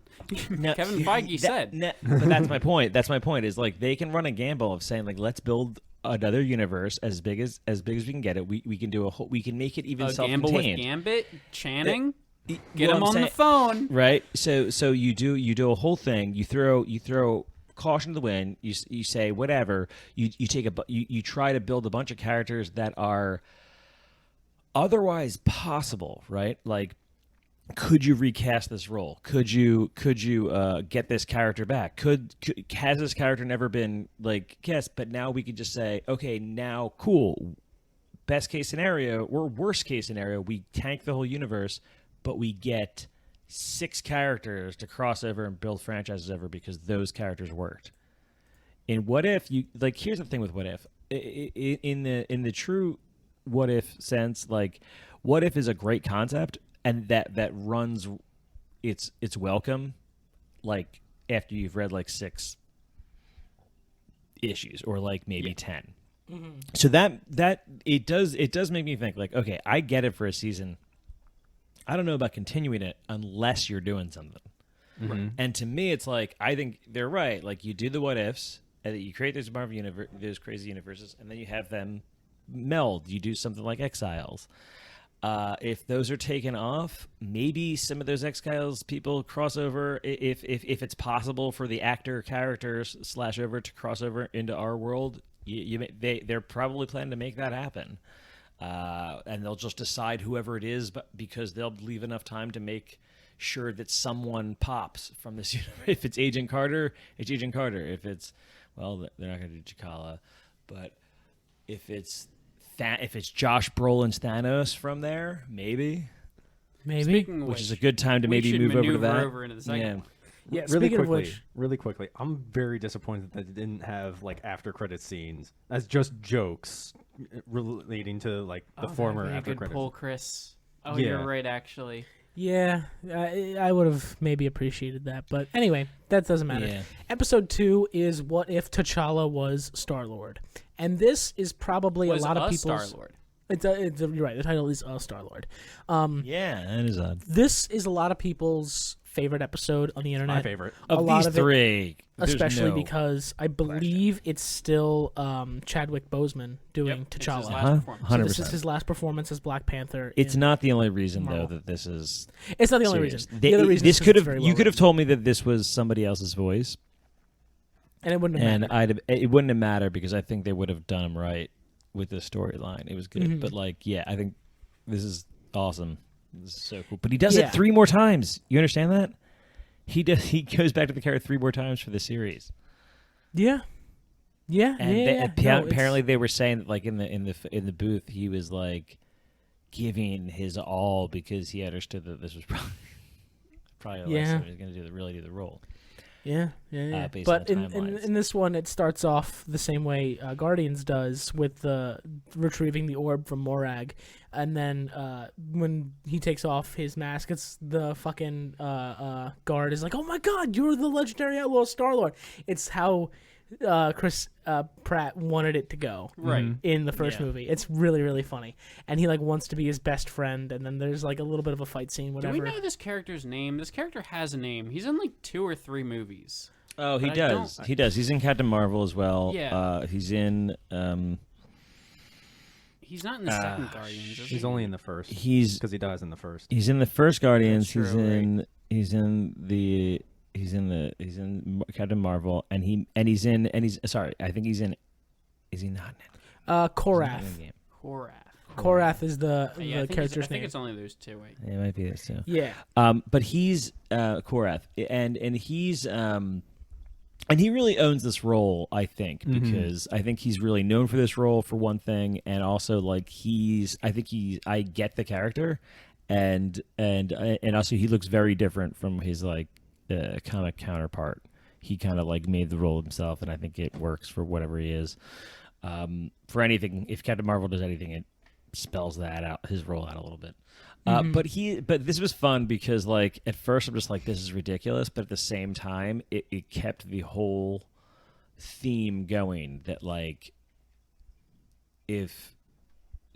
No, Kevin Feige said. but that's my point. That's my point. Is like they can run a gamble of saying like, let's build another universe as big as we can get it. We can do a whole. We can make it even A self-contained. gamble with Gambit, Channing. Get Well, him I'm on the saying- phone. Right. So you do a whole thing. You throw caution to the wind. You say whatever. You try to build a bunch of characters that are otherwise possible, right? Like, could you recast this role? Could you get this character back? Has this character never been like yes? But now we could just say, okay, now cool. Best case scenario or worst case scenario, we tank the whole universe, but we get 6 characters to cross over and build franchises over because those characters worked. In What If, you like here's the thing with What If. In the true What If sense, like What If is a great concept and that runs its welcome like after you've read like 6 issues or like maybe 10. Mm-hmm. So that it does make me think like, okay, I get it for a season. I don't know about continuing it unless you're doing something. Mm-hmm. And to me, it's like I think they're right. Like you do the what ifs, and you create those Marvel universe, those crazy universes, and then you have them meld. You do something like Exiles. If those are taken off, maybe some of those Exiles people cross over. If it's possible for the actor characters / over to cross over into our world, they're probably planning to make that happen. And they'll just decide whoever it is, but because they'll leave enough time to make sure that someone pops from this universe. If it's Agent Carter, it's Agent Carter. If it's, well, they're not going to do Chikala, but if it's Josh Brolin's Thanos from there, maybe, Speaking of which is a good time to maybe should move over to maneuver that. over into the second one. Yeah, really speaking of quickly, which, really quickly, I'm very disappointed that it didn't have like after credit scenes as just jokes relating to like the former That'd be a after good credits. pull, Chris. Oh, Yeah. you're right, actually. yeah, I would have maybe appreciated that, but anyway, that doesn't matter. Yeah. Episode 2 is What If T'Challa Was Star-Lord, and this is probably Was a lot of a people's. Star-Lord. You're right. The title is Star-Lord. Yeah, that is odd. This is a lot of people's favorite episode on the internet. My favorite. A Of lot these of it- three, there's especially no- because I believe it's still Chadwick Boseman doing Yep, it's his T'Challa. last performance. So this is 100%. his last performance as Black Panther. It's in not the only reason Marvel. though that this is. It's not the only serious. reason. The other reason This is 'cause could it's have very you well could have written. told me that this was somebody else's voice, and it wouldn't have mattered. it wouldn't have mattered because I think they would have done him right with the storyline. It was good, Mhm. but like, yeah, I think this is awesome. This is so cool. But he does Yeah. it 3 more times. You understand that? He goes back to the character 3 more times for the series. Yeah. Yeah. And yeah. No, it's- apparently they were saying that like in the booth he was like giving his all because he understood that this was probably the last time he was going to really do the role. Yeah, yeah. based But on in timelines. this one, it starts off the same way Guardians does with the retrieving the orb from Morag, and then when he takes off his mask, it's the fucking guard is like, "Oh my God, you're the legendary outlaw Star-Lord." It's how Chris Pratt wanted it to go Right. in the first Yeah. movie. It's really, really funny, and he like wants to be his best friend, and then there's like a little bit of a fight scene, Do whatever. we know this character's name? This character has a name. He's in like 2 or 3 movies. Oh, he But I does. He does. He's in Captain Marvel as well. Yeah. He's in. He's not in the second Guardians. Is He's he? only in the first He's because he dies in the first. he's in the first Guardians. That's true, He's in Captain Marvel, and he's sorry. I think he's in. Is he not? He's not in Korath. the game. Korath. Korath is the Yeah, I think character's I think name. it's only those 2. Wait. It might be this too. Yeah. But he's Korath, and he's and he really owns this role, I think, because I think he's really known for this role for one thing, and also like I get the character, and also he looks very different from his like comic counterpart. He kind of like made the role himself, and I think it works for whatever he is. For anything, if Captain Marvel does anything, it spells that out, his role out a little bit. But this was fun because like at first I'm just like, this is ridiculous, but at the same time it kept the whole theme going that like if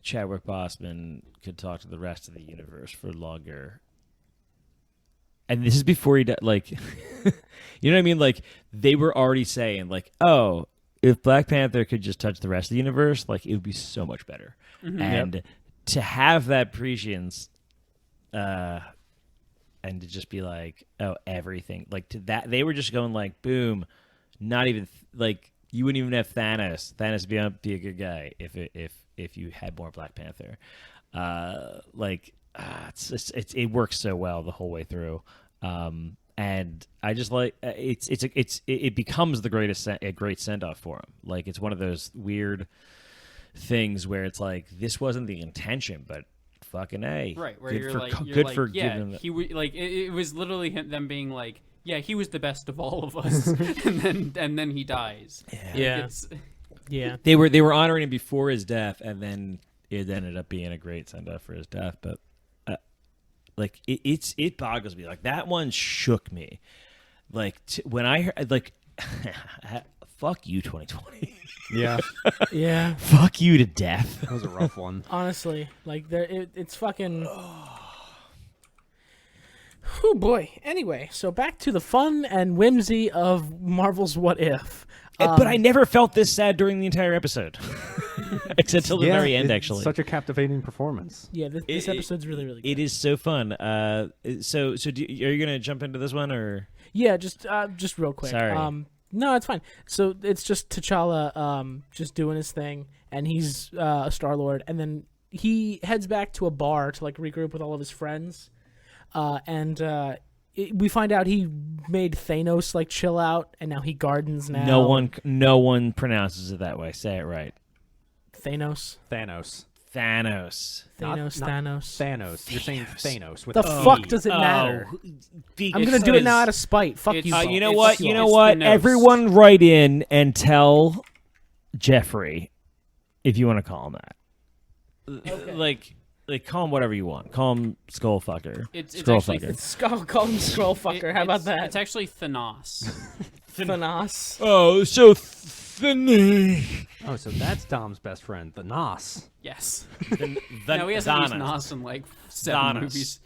Chadwick Boseman could talk to the rest of the universe for longer. And this is before he died. Like, you know what I mean? Like, they were already saying, like, oh, if Black Panther could just touch the rest of the universe, like, it would be so much better. And to have that prescience, and to just be like, oh, everything. Like, to that, they were just going, like, boom, not even, like, you wouldn't even have Thanos. Thanos would be a good guy if you had more Black Panther. It works so well the whole way through. And I just like it becomes the great send off for him. Like, it's one of those weird things where it's like, this wasn't the intention, but fucking A. Right, where good you're for, like, good like, for yeah, giving he like it was literally them being like, yeah, he was the best of all of us, and then he dies. Yeah. Like, Yeah. They were honoring him before his death, and then it ended up being a great send off for his death. But like, it boggles me. Like, that one shook me. Like, when I heard, like, fuck you, 2020. Yeah, Yeah. Fuck you to death. that was a rough one. Honestly, like it's fucking. Oh boy. Anyway, so back to the fun and whimsy of Marvel's What If. But I never felt this sad during the entire episode, except till the very end. It's Actually, such a captivating performance. Yeah, this episode's really really good. it is so fun. Are you gonna jump into this one or? Yeah, just real quick. Sorry. No, it's fine. So it's just T'Challa just doing his thing, and he's a Star-Lord, and then he heads back to a bar to like regroup with all of his friends, we find out he made Thanos like chill out, and now he gardens now. No one pronounces it that way. Say it right. Thanos. Thanos. Thanos. Not Thanos. Thanos. You're saying Thanos with The an fuck E. does it matter? I'm I'm gonna do it now out of spite. Fuck you. it's- both. You know It's- what? it's You know the what? nose. Everyone write in and tell Jeffrey, if you want to call him that. Okay. Like call him whatever you want. Call him Skullfucker. It's Skullfucker. actually- It's call him Scroll Fucker. How about that? It's actually Thanos. Thanos. Oh, so thin. Oh, so that's Dom's best friend, the Nos. Yes. The No, he hasn't used Thanos. Nos in like 7 movies.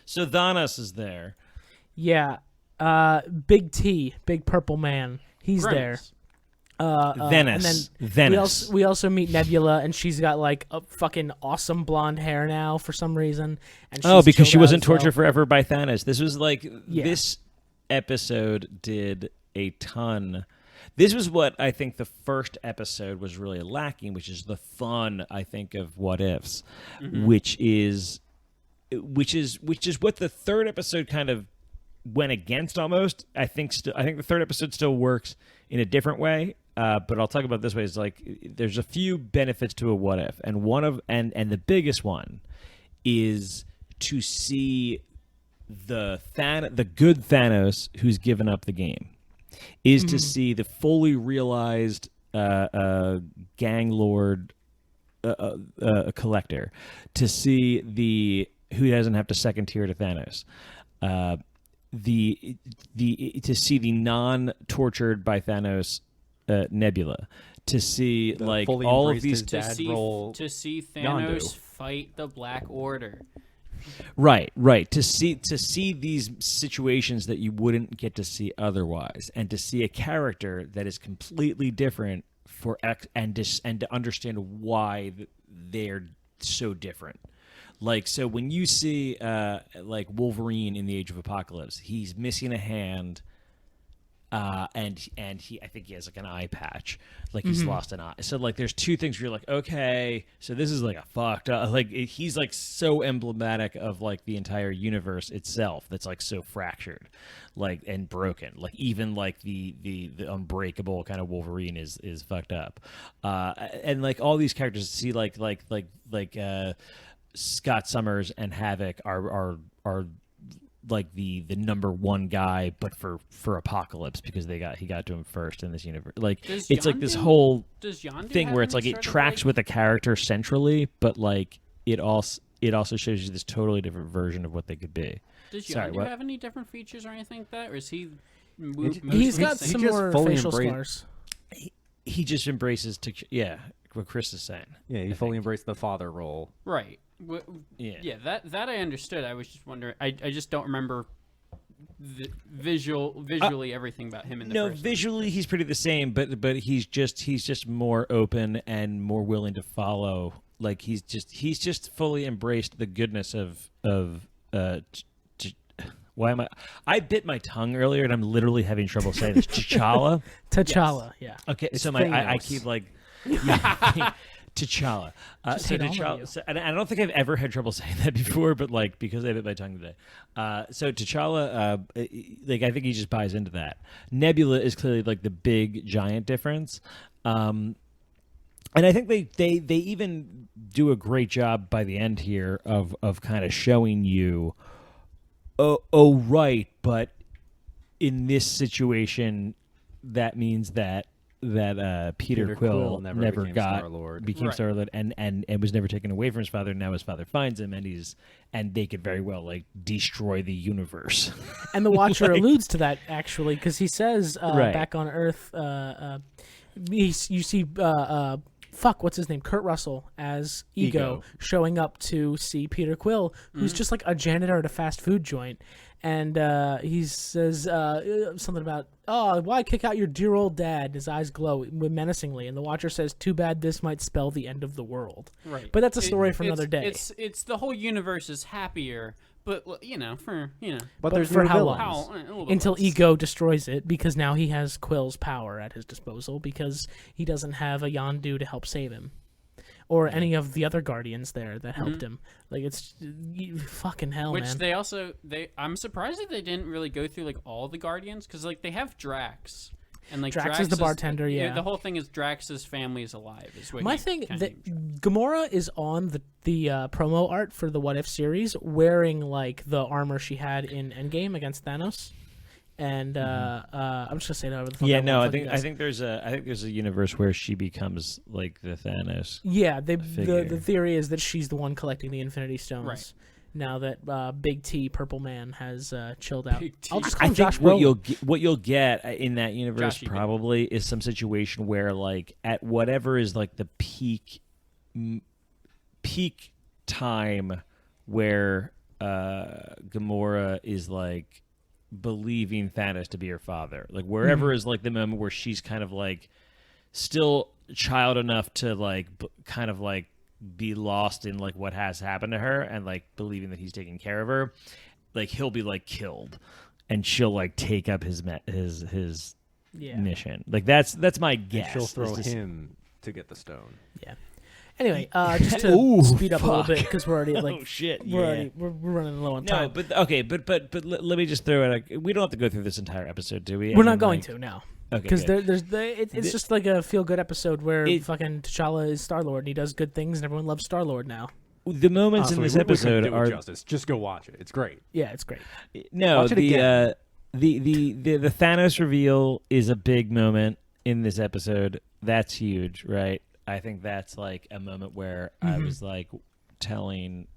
So Thanos is there. Yeah. Big T, Big Purple Man. He's there. Grimace. Venice. And then Venice. we also meet Nebula, and she's got like a fucking awesome blonde hair now for some reason. And Oh, she's because she chilled out wasn't as well. tortured forever by Thanos. This was like Yeah. this episode did a ton. This was what I think the first episode was really lacking, which is the fun, I think, of What Ifs, which is what the third episode kind of went against almost. I think the third episode still works in a different way. But I'll talk about it this way: is like there's a few benefits to a What If, and and the biggest one is to see the good Thanos who's given up the game, is to see the fully realized gang lord collector, to see the who doesn't have to second tier to Thanos. To see the non-tortured by Thanos Nebula, to see like fully all of embraced these his dad role. To see Thanos Yondu. fight the Black Order. right to see these situations that you wouldn't get to see otherwise, and to see a character that is completely different and to understand why they're so different. Like, so when you see like Wolverine in the Age of Apocalypse, he's missing a hand, and I think he has like an eye patch, like he's lost an eye. So like there's two things where you're like, okay, so this is like a fucked up, like he's like so emblematic of like the entire universe itself that's like so fractured, like, and broken. Like even like the unbreakable kind of Wolverine is fucked up, and like all these characters see like Scott Summers and Havoc are like the number one guy, but for Apocalypse, because he got to him first in this universe. Like Does it's like this Yondu- whole Does Yondu thing have where it's any like it sort of, tracks like- with a character centrally, but like it also shows you this totally different version of what they could be. Does Sorry, Yondu what? have any different features or anything like that, or is he? He's got he some just more fully facial embraced- scars. He just embraces what Chris is saying. Yeah, you fully embrace the father role. Right. Yeah. Yeah, that I understood. I was just wondering. I just don't remember visually everything about him in the No, first visually he's pretty the same, but he's just more open and more willing to follow. Like he's just fully embraced the goodness of why am I bit my tongue earlier and I'm literally having trouble saying this. T'Challa. T'Challa, yeah. Okay, It's so I Thanos. keep like T'Challa. Just So hate all of you. T'Challa. So, and I don't think I've ever had trouble saying that before, but like because I bit my tongue today. So T'Challa, like I think he just buys into that. Nebula is clearly like the big giant difference. And I think they even do a great job by the end here of kind of showing you, oh right, but in this situation, that means that Peter Quill never became got Star-Lord. became Right. Star-Lord and was never taken away from his father. Now his father finds him and they could very well like destroy the universe. And the Watcher alludes to that actually because he says Right. back on Earth, you see, what's his name? Kurt Russell as Ego showing up to see Peter Quill, who's just like a janitor at a fast food joint. And he says something about, oh, why kick out your dear old dad? His eyes glow menacingly. And the Watcher says, too bad this might spell the end of the world. Right. But that's a story for another day. It's the whole universe is happier, but But But there's for no how villains. long? a little Until less. Ego destroys it, because now he has Quill's power at his disposal because he doesn't have a Yondu to help save him. Or any of the other Guardians there that helped him. Like, it's fucking hell, Which man. I'm surprised that they didn't really go through like all the Guardians because like they have Drax. And like Drax is the bartender, yeah. The whole thing is Drax's family is alive. Is what My he thing, kinda that named. Gamora is on the promo art for the What If series wearing, like, the armor she had in Endgame against Thanos. And I'm just gonna say that over the phone. Yeah, That no, won't I think fucking I think there's a universe where she becomes like the Thanos. Yeah, figure. the theory is that she's the one collecting the Infinity Stones. Right. Now that Big T, Purple Man, has chilled out. Big T. I'll just I call him think Josh what you'll get in that universe Josh Egan. probably is some situation where like at whatever is like the peak time where Gamora is like believing Thanos to be her father, like wherever is like the moment where she's kind of like still child enough to like kind of like be lost in like what has happened to her and like believing that he's taking care of her, like he'll be like killed and she'll like take up his Yeah. mission. Like that's my And guess. she'll is throw to s- him to get the stone. Yeah. Anyway, just to Ooh, speed up a little fuck. bit because we're already like Oh shit! we're running low on No, time. but okay, but let me just throw it. We don't have to go through this entire episode, do we? We're not going to now. Okay, Because good. it's just like a feel good episode where It- fucking T'Challa is Star Lord and he does good things and everyone loves Star Lord now. The moments in Honestly, this we couldn't episode do it are justice. Just go watch it. It's great. Yeah, it's great. no Watch it again. the Thanos reveal is a big moment in this episode. That's huge, right? I think that's like a moment where I was like telling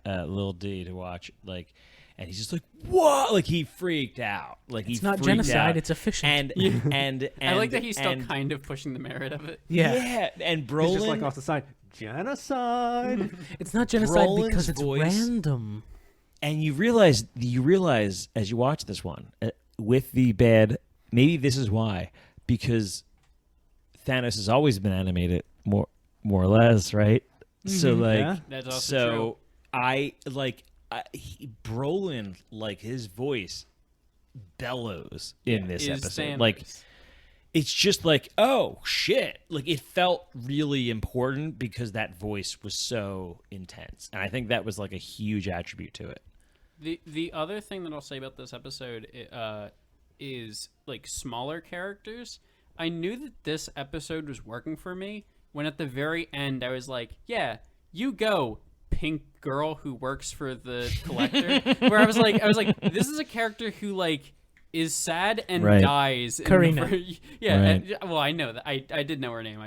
Lil D to watch like, and he's just like, "What?" Like he freaked out. Like It's he not freaked genocide, out. it's efficient. And I like that he's still and- kind of pushing the merit of it. Yeah. and He's Brolin just like off the side. Genocide. It's not genocide Brolin's because it's voice- random. and you realize as you watch this one with the bad. Maybe this is why, because Thanos has always been animated more or less, right? So like, Yeah. That's also so true. Brolin, like his voice bellows in this Is episode. Thanos. Like it's just like, oh shit! Like it felt really important because that voice was so intense, and I think that was like a huge attribute to it. The other thing that I'll say about this episode is like smaller characters. I knew that this episode was working for me when at the very end I was like, yeah, you go, pink girl who works for the collector. Where I was like, this is a character who like is sad and Right. dies. in the Karina. Yeah. Right. Well, I know that. I did know her name.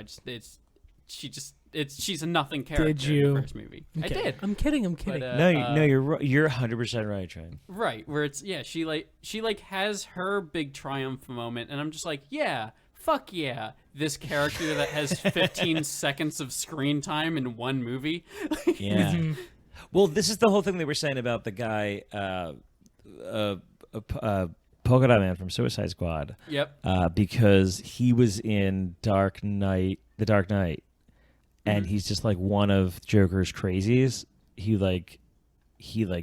She's a nothing character in you? the first movie. I Okay. did. I'm kidding. I'm kidding. But, No, you're 100% right, Trent. Right, where it's she has her big triumph moment, and I'm just like, yeah, fuck yeah, this character that has 15 seconds of screen time in one movie. Yeah. Well, this is the whole thing they were saying about the guy, Polka Dot Man from Suicide Squad. Yep. Because he was in The Dark Knight, and he's just like one of Joker's crazies. He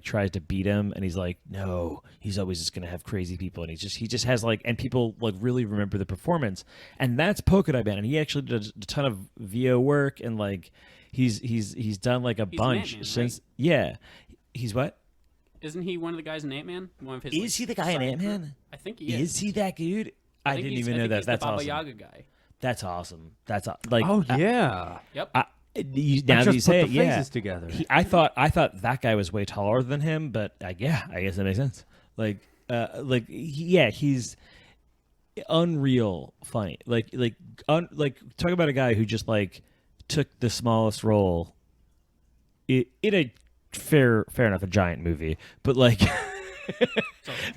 tries to beat him, and he's like, no, he's always just gonna have crazy people, and he just has like, and people like really remember the performance, and that's Polka Dot Man, and he actually did a ton of VO work, and like he's done like a bunch Ant-Man, since right? Yeah, he's what? Isn't he one of the guys in Ant-Man? One of his. Is he the guy in side Ant-Man? group? I think he is. Is he that dude? I think didn't he's- even know I think that. he's That's the Baba awesome. Yaga guy. That's awesome. That's like Oh yeah. Yep. now I that just you put say the it, yeah. faces together. I thought that guy was way taller than him, but I guess that makes sense. He's unreal funny. Talk about a guy who just like took the smallest role in a fair enough a giant movie, but like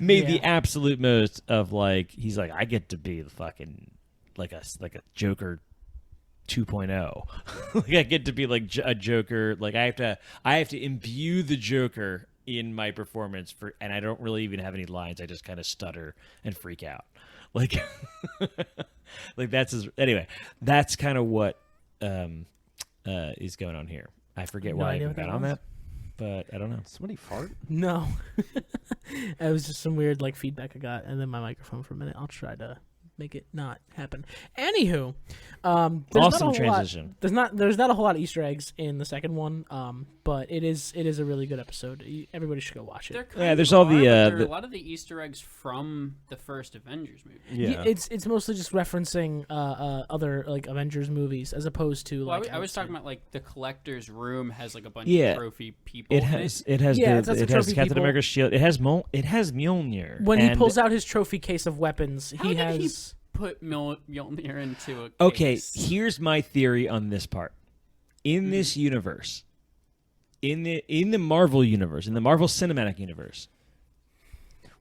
made the absolute most of like he's like I get to be the fucking like a Joker 2.0. Like I get to be like a Joker. Like I have to imbue the Joker in my performance and I don't really even have any lines. I just kind of stutter and freak out. Like like anyway. That's kind of what is going on here. I forget why I even got on that, but I don't know. Somebody fart? No. It was just some weird like feedback I got, and then my microphone for a minute. I'll try to make it not happen. Anywho, Awesome transition. There's not a whole lot of Easter eggs in the second one, but it is a really good episode. Everybody should go watch it. There's all the there are a lot of the Easter eggs from the first Avengers movie. Yeah. It's mostly just referencing other like Avengers movies as opposed to Well, like I was talking about like the collector's room has like a bunch Yeah. of trophy people. It in has it. Yeah, the, it's it trophy has Captain people. America's shield. It has Mjolnir. when he and- pulls out his trophy case of weapons, How he did he has. put Mjolnir into a Okay, case? here's my theory on this part. In this universe, in the Marvel universe, in the Marvel Cinematic Universe,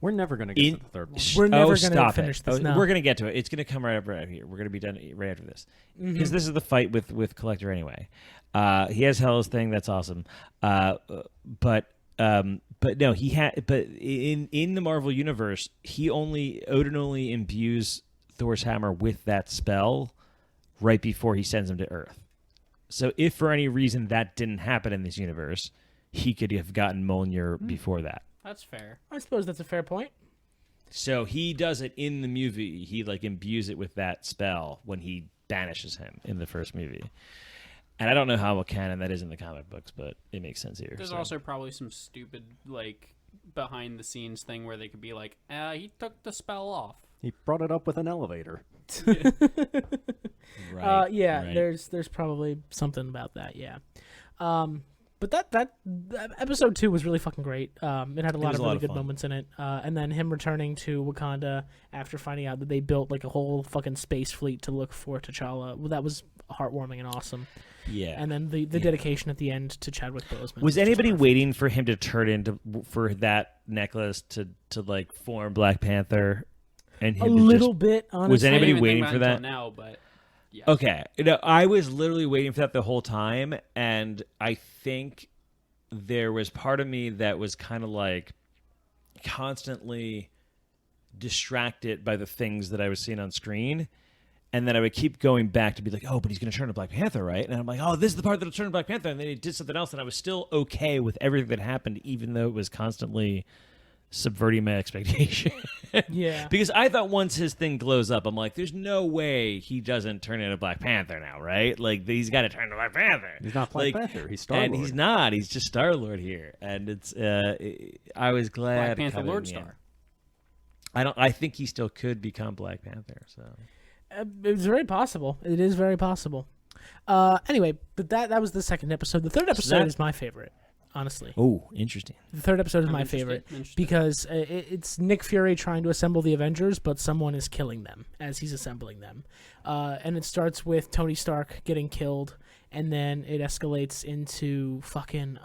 We're never gonna get to the third one. We're never gonna stop finish it. this now. We're gonna get to it. It's gonna come right up right here. We're gonna be done right after this because this is the fight with Collector anyway. He has Hell's thing. That's awesome. But no, he had. But in the Marvel universe, Odin only imbues Thor's hammer with that spell right before he sends him to Earth. So if for any reason that didn't happen in this universe, he could have gotten Mjolnir before that. That's fair. I suppose that's a fair point. So he does it in the movie. He like imbues it with that spell when he banishes him in the first movie. And I don't know how canon that is in the comic books, but it makes sense here. There's also probably some stupid like behind the scenes thing where they could be like, he took the spell off. He brought it up with an elevator. right. Yeah, right. there's probably something about that. Yeah. But that episode 2 was really fucking great. It had a lot was of a lot really of good fun. moments in it. And then him returning to Wakanda after finding out that they built like a whole fucking space fleet to look for T'Challa. Well, that was heartwarming and awesome. Yeah. And then the dedication at the end to Chadwick Boseman. Was just anybody perfect. waiting for him to turn into for that necklace to like form Black Panther? And A him to little just, bit, honestly. Was I anybody didn't even waiting think for about it that? until now, but yeah. Okay. I was literally waiting for that the whole time, and I think there was part of me that was kind of like constantly distracted by the things that I was seeing on screen. And then I would keep going back to be like, oh, but he's going to turn to Black Panther, right? And I'm like, oh, this is the part that'll turn to Black Panther. And then he did something else, and I was still okay with everything that happened, even though it was constantly subverting my expectation. Yeah. Because I thought once his thing glows up, I'm like, there's no way he doesn't turn into Black Panther now, right? Like, he's got to turn to Black Panther. He's not Black Panther. He's Star-Lord. And he's not. He's just Star-Lord here. And it's, I was glad. Black Panther coming Lord in. Star. I think he still could become Black Panther, so. It's very possible. It is very possible. Anyway, but that was the second episode. The third episode is my favorite, honestly. Oh, interesting. The third episode is I'm my interested, favorite interested. because it's Nick Fury trying to assemble the Avengers, but someone is killing them as he's assembling them. And it starts with Tony Stark getting killed, and then it escalates into fucking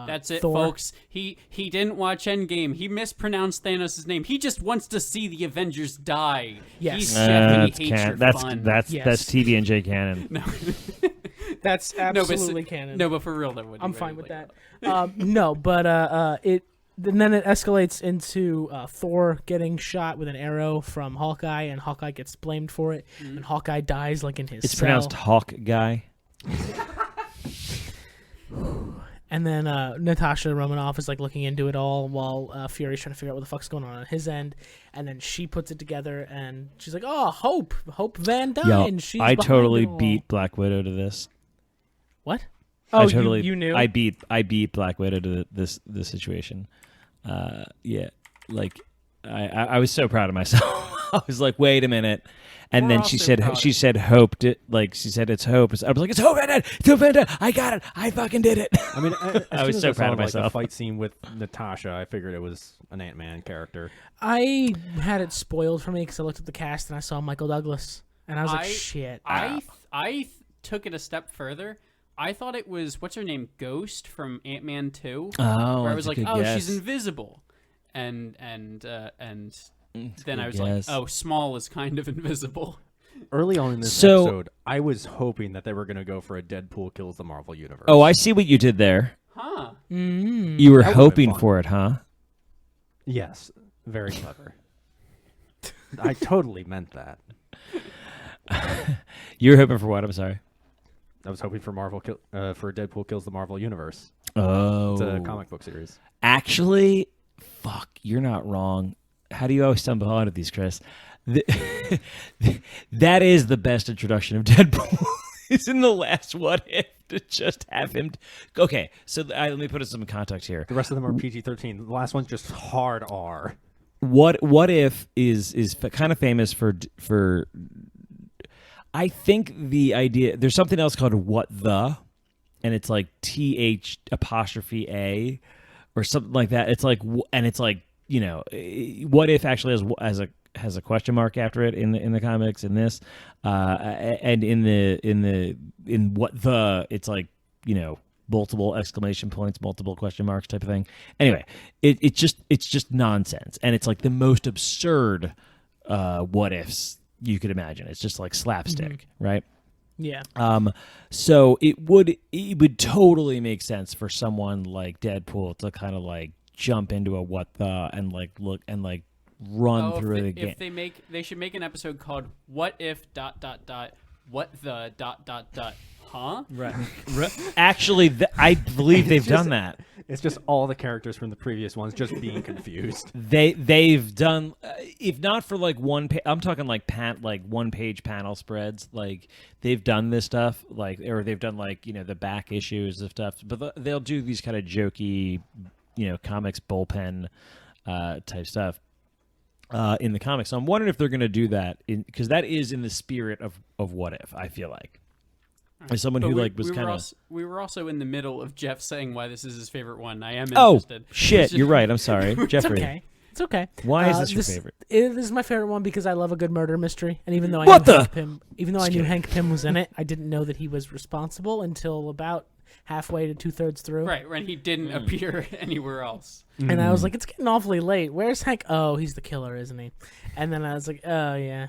That's it, Thor. folks. He didn't watch Endgame. He mispronounced Thanos' name. He just wants to see the Avengers die. Yes. He's Jeff and That's he hates your that's fun. that's Yes. that's TB&J canon. no. That's absolutely canon. No, but for real, that would. I'm fine with that. No, but and then it escalates into Thor getting shot with an arrow from Hawkeye, and Hawkeye gets blamed for it, and Hawkeye dies like in his It's cell. pronounced Hawk Guy. And then Natasha Romanoff is like looking into it all while Fury's trying to figure out what the fuck's going on his end, and then she puts it together and she's like, "Oh, Hope Van Dyne." Yo, She's I behind totally it all." beat Black Widow to this. What? I Oh, totally, you knew? I beat Black Widow to this situation. Yeah, like I was so proud of myself. I was like, wait a minute, and We're then all she so said proud. she said Hope did, like she said it's Hope. I was like, it's Hope Van Dyne. It's Hope Van Dyne. I got it. I fucking did it. I mean, I was so proud of Like, myself. the fight scene with Natasha, I figured it was an Ant-Man character. I had it spoiled for me because I looked at the cast and I saw Michael Douglas, and I was like, "Shit!" I took it a step further. I thought it was what's her name, Ghost from Ant-Man 2. Oh, where I that's was a like, good oh, guess. she's invisible, and then I was guess. like, oh, Small is kind of invisible. Early on in this So- episode, I was hoping that they were going to go for a Deadpool kills the Marvel Universe. Oh, I see what you did there. Huh? You were That would've been hoping fun. for it, huh? Yes, very clever. I totally meant that. You were hoping for what? I'm sorry. I was hoping for for Deadpool kills the Marvel Universe. Oh, It's a comic book series. actually, fuck, you're not wrong. How do you always stumble onto these, Chris? That is the best introduction of Deadpool. It's in the last What If to just have him. Okay, so let me put it some context here. The rest of them are PG-13. The last one's just hard R. What If is kind of famous for. I think the idea there's something else called What The, and it's like TH''A or something like that. It's like and it's like What If actually has a question mark after it in the comics in this, and in What The it's like multiple exclamation points, multiple question marks type of thing. Anyway, it's just nonsense, and it's like the most absurd what ifs you could imagine. It's just like slapstick, right? Yeah. So it would totally make sense for someone like Deadpool to kind of like jump into a What The and like look and like run through the game. If they should make an episode called What If ... What the ... Huh? Right. Actually, I believe they've done that. It's just all the characters from the previous ones just being confused. They've done, if not for like I'm talking like one page panel spreads. Like they've done this stuff, or they've done like the back issues of stuff. But they'll do these kind of jokey, comics bullpen type stuff in the comics. So I'm wondering if they're going to do that because that is in the spirit of What If. I feel like. As someone But who we was kind of we were also in the middle of Jeff saying why this is his favorite one. I am oh interested. shit, you're right. I'm sorry, Jeffrey. Okay. It's okay. Why is this your favorite? This is my favorite one because I love a good murder mystery, and even though I What knew the- Hank Pym, Hank Pym was in it, I didn't know that he was responsible until about halfway to 2/3 through. Right, when he didn't appear anywhere else. And I was like, it's getting awfully late. Where's Hank? Oh, he's the killer, isn't he? And then I was like, oh yeah.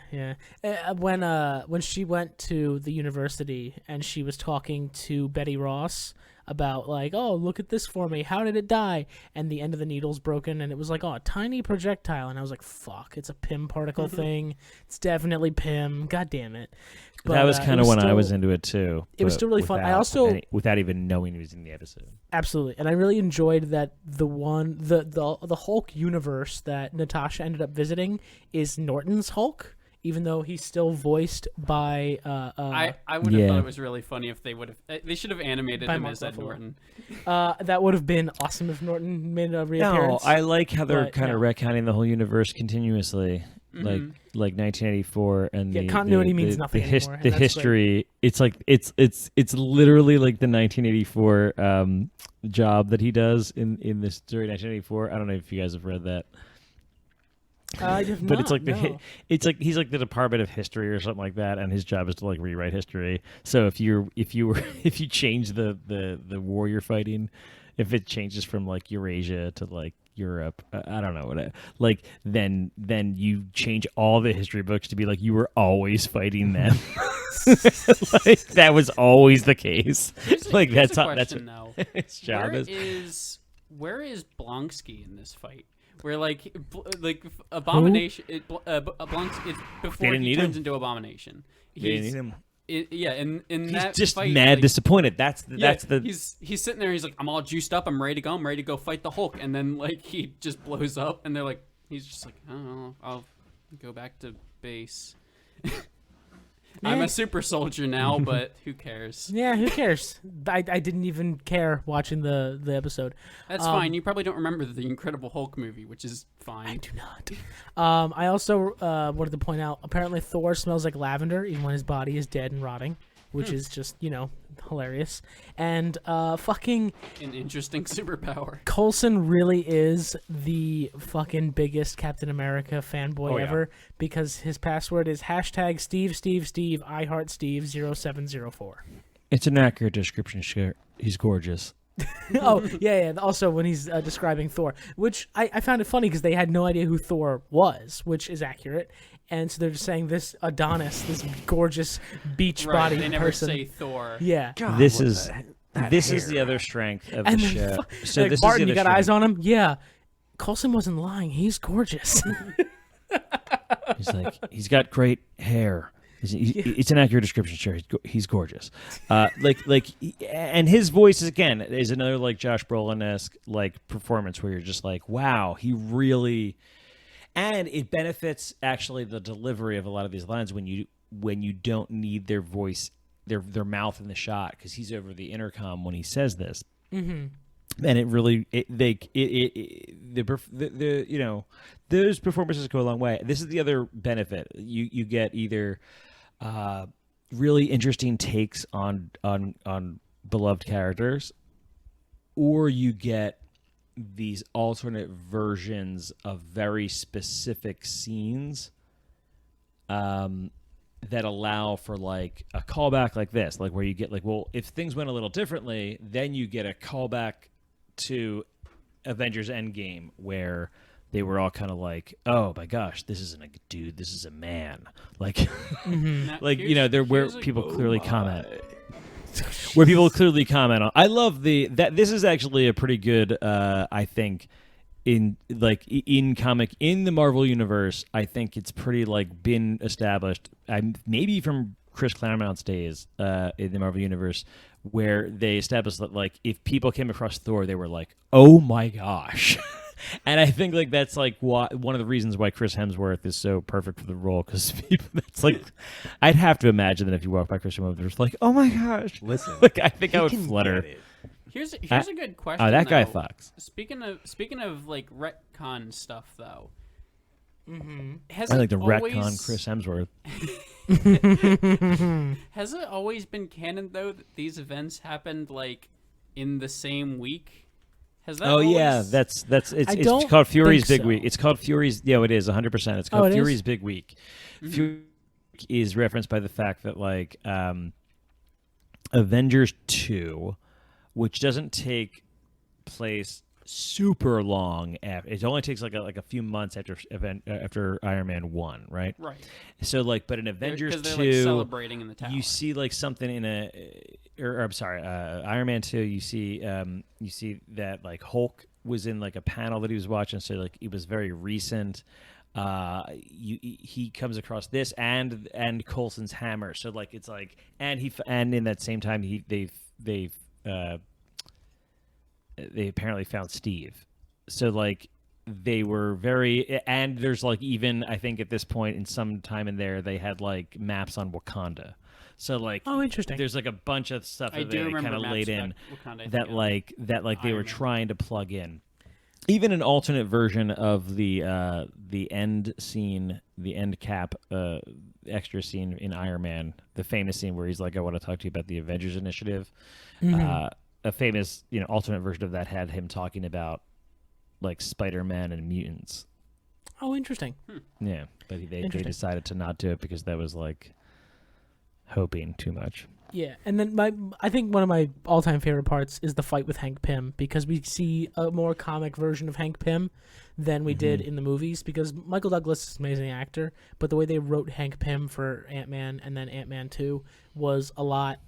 When she went to the university and she was talking to Betty Ross about like, oh, look at this for me. How did it die? And the end of the needle's broken, and it was like, oh, a tiny projectile. And I was like, fuck, it's a Pym particle thing. It's definitely Pym. God damn it. But, that was kind of when I was still- into it too. It was but still really fun. I without also- without even knowing he was in the episode. Absolutely, and I really enjoyed that the Hulk universe that Natasha ended up visiting is Norton's Hulk, even though he's still voiced by I would have Yeah. thought it was really funny if they would have. They should have animated By him Mark as Ed Ruffalo. Norton. that would have been awesome if Norton made a No, reappearance. I like how they're but kind of no. retconning the whole universe continuously, like 1984 and Yeah, the continuity means the, nothing the, his- anymore, and the that's history. It's like it's literally like the 1984 job that he does in this story 1984. I don't know if you guys have read that. I have But it's like no. it's like he's like the Department of History or something like that, and his job is to like rewrite history. So if you change the war you're fighting, if it changes from like Eurasia to like Europe, I don't know what like then you change all the history books to be like you were always fighting them. Like, that was always the case. Like Here's that's a how that's question, though. his job Where is Blonsky in this fight? Where Abomination, Blonsky, it's before didn't he need turns him. into Abomination. They didn't need him. In He's that just fight, mad like, disappointed. That's the he's sitting there. He's like, I'm all juiced up. I'm ready to go. I'm ready to go fight the Hulk. And then like he just blows up, and they're like, he's just like, I don't know. I'll go back to base. I'm a super soldier now, but who cares? Yeah, who cares? I didn't even care watching the episode. That's fine. You probably don't remember the Incredible Hulk movie, which is fine. I do not. I also wanted to point out, apparently Thor smells like lavender even when his body is dead and rotting, which is just, hilarious. And fucking An interesting superpower. Coulson really is the fucking biggest Captain America fanboy yeah. ever, because his password is #SteveSteveSteve iHeartSteve0704. It's an accurate description. Sure, he's gorgeous. Oh, yeah. Also, when he's describing Thor, which I found it funny because they had no idea who Thor was, which is accurate. And so they're just saying this Adonis, this gorgeous beach body They never person. say Thor. Yeah. God, This what is that this hair. is the other strength of And the then, show. So like, this Barton, is the you other got eyes strength. on him? Yeah. Coulson wasn't lying. He's gorgeous. He's like, he's got great hair. It's an accurate description. Sure, he's gorgeous. And his voice is another like Josh Brolin-esque like performance where you're just like, wow, he really. And it benefits actually the delivery of a lot of these lines when you don't need their voice, their mouth in the shot, because he's over the intercom when he says this. Mm-hmm. And it really those performances go a long way. This is the other benefit. You get either really interesting takes on beloved characters, or you get these alternate versions of very specific scenes that allow for like a callback like this, like where you get like, well, if things went a little differently, then you get a callback to Avengers Endgame where they were all kind of like, oh my gosh, this isn't a dude, this is a man. Like, Now, like here's- there where here's a- people clearly comment. Where people clearly comment on. I love that this is actually a pretty good I think in the Marvel universe. I think it's pretty like been established. Maybe from Chris Claremont's days in the Marvel universe, where they established that like if people came across Thor, they were like, oh my gosh. And I think like that's like one of the reasons why Chris Hemsworth is so perfect for the role, because people, that's like, I'd have to imagine that if you walk by Chris Hemsworth, there's like, oh my gosh, Listen, like I think I he would can flutter. get it. Here's a good question. Oh, that guy though. fucks. Speaking of like retcon stuff though. I like the retcon Chris Hemsworth. Has it always been canon though that these events happened like in the same week? Has that Oh yeah, always- it's don't called Fury's think Big so. Week. It's called Fury's. Yeah, it is 100%. It's Oh, called it is? Fury's Big Week. Fury is referenced by the fact that like Avengers 2, which doesn't take place super long after, it only takes like a few months after Iron Man 1, right? right. So like, but in Avengers 'Cause they're 2, like celebrating in the tower. you see like something in I'm sorry, Iron Man 2, you see that like Hulk was in like a panel that he was watching, so like it was very recent. He comes across this and Coulson's hammer, so like it's like, and in that same time they apparently found Steve, so like they were very, and there's like even I think at this point in some time in there they had like maps on Wakanda. So like, Oh, interesting. There's like a bunch of stuff I that do they remember kind of maps laid back in Wakanda, I that think, like they were Iron Man. trying to plug in. Even an alternate version of the end scene, the end cap extra scene in Iron Man, the famous scene where he's like, "I want to talk to you about the Avengers Initiative." A famous, alternate version of that had him talking about like Spider-Man and mutants. Oh, interesting. Yeah, but they Interesting. decided to not do it because that was like hoping too much. Yeah, and then I think one of my all-time favorite parts is the fight with Hank Pym, because we see a more comic version of Hank Pym than we did in the movies, because Michael Douglas is an amazing actor, but the way they wrote Hank Pym for Ant-Man and then Ant-Man 2 was a lot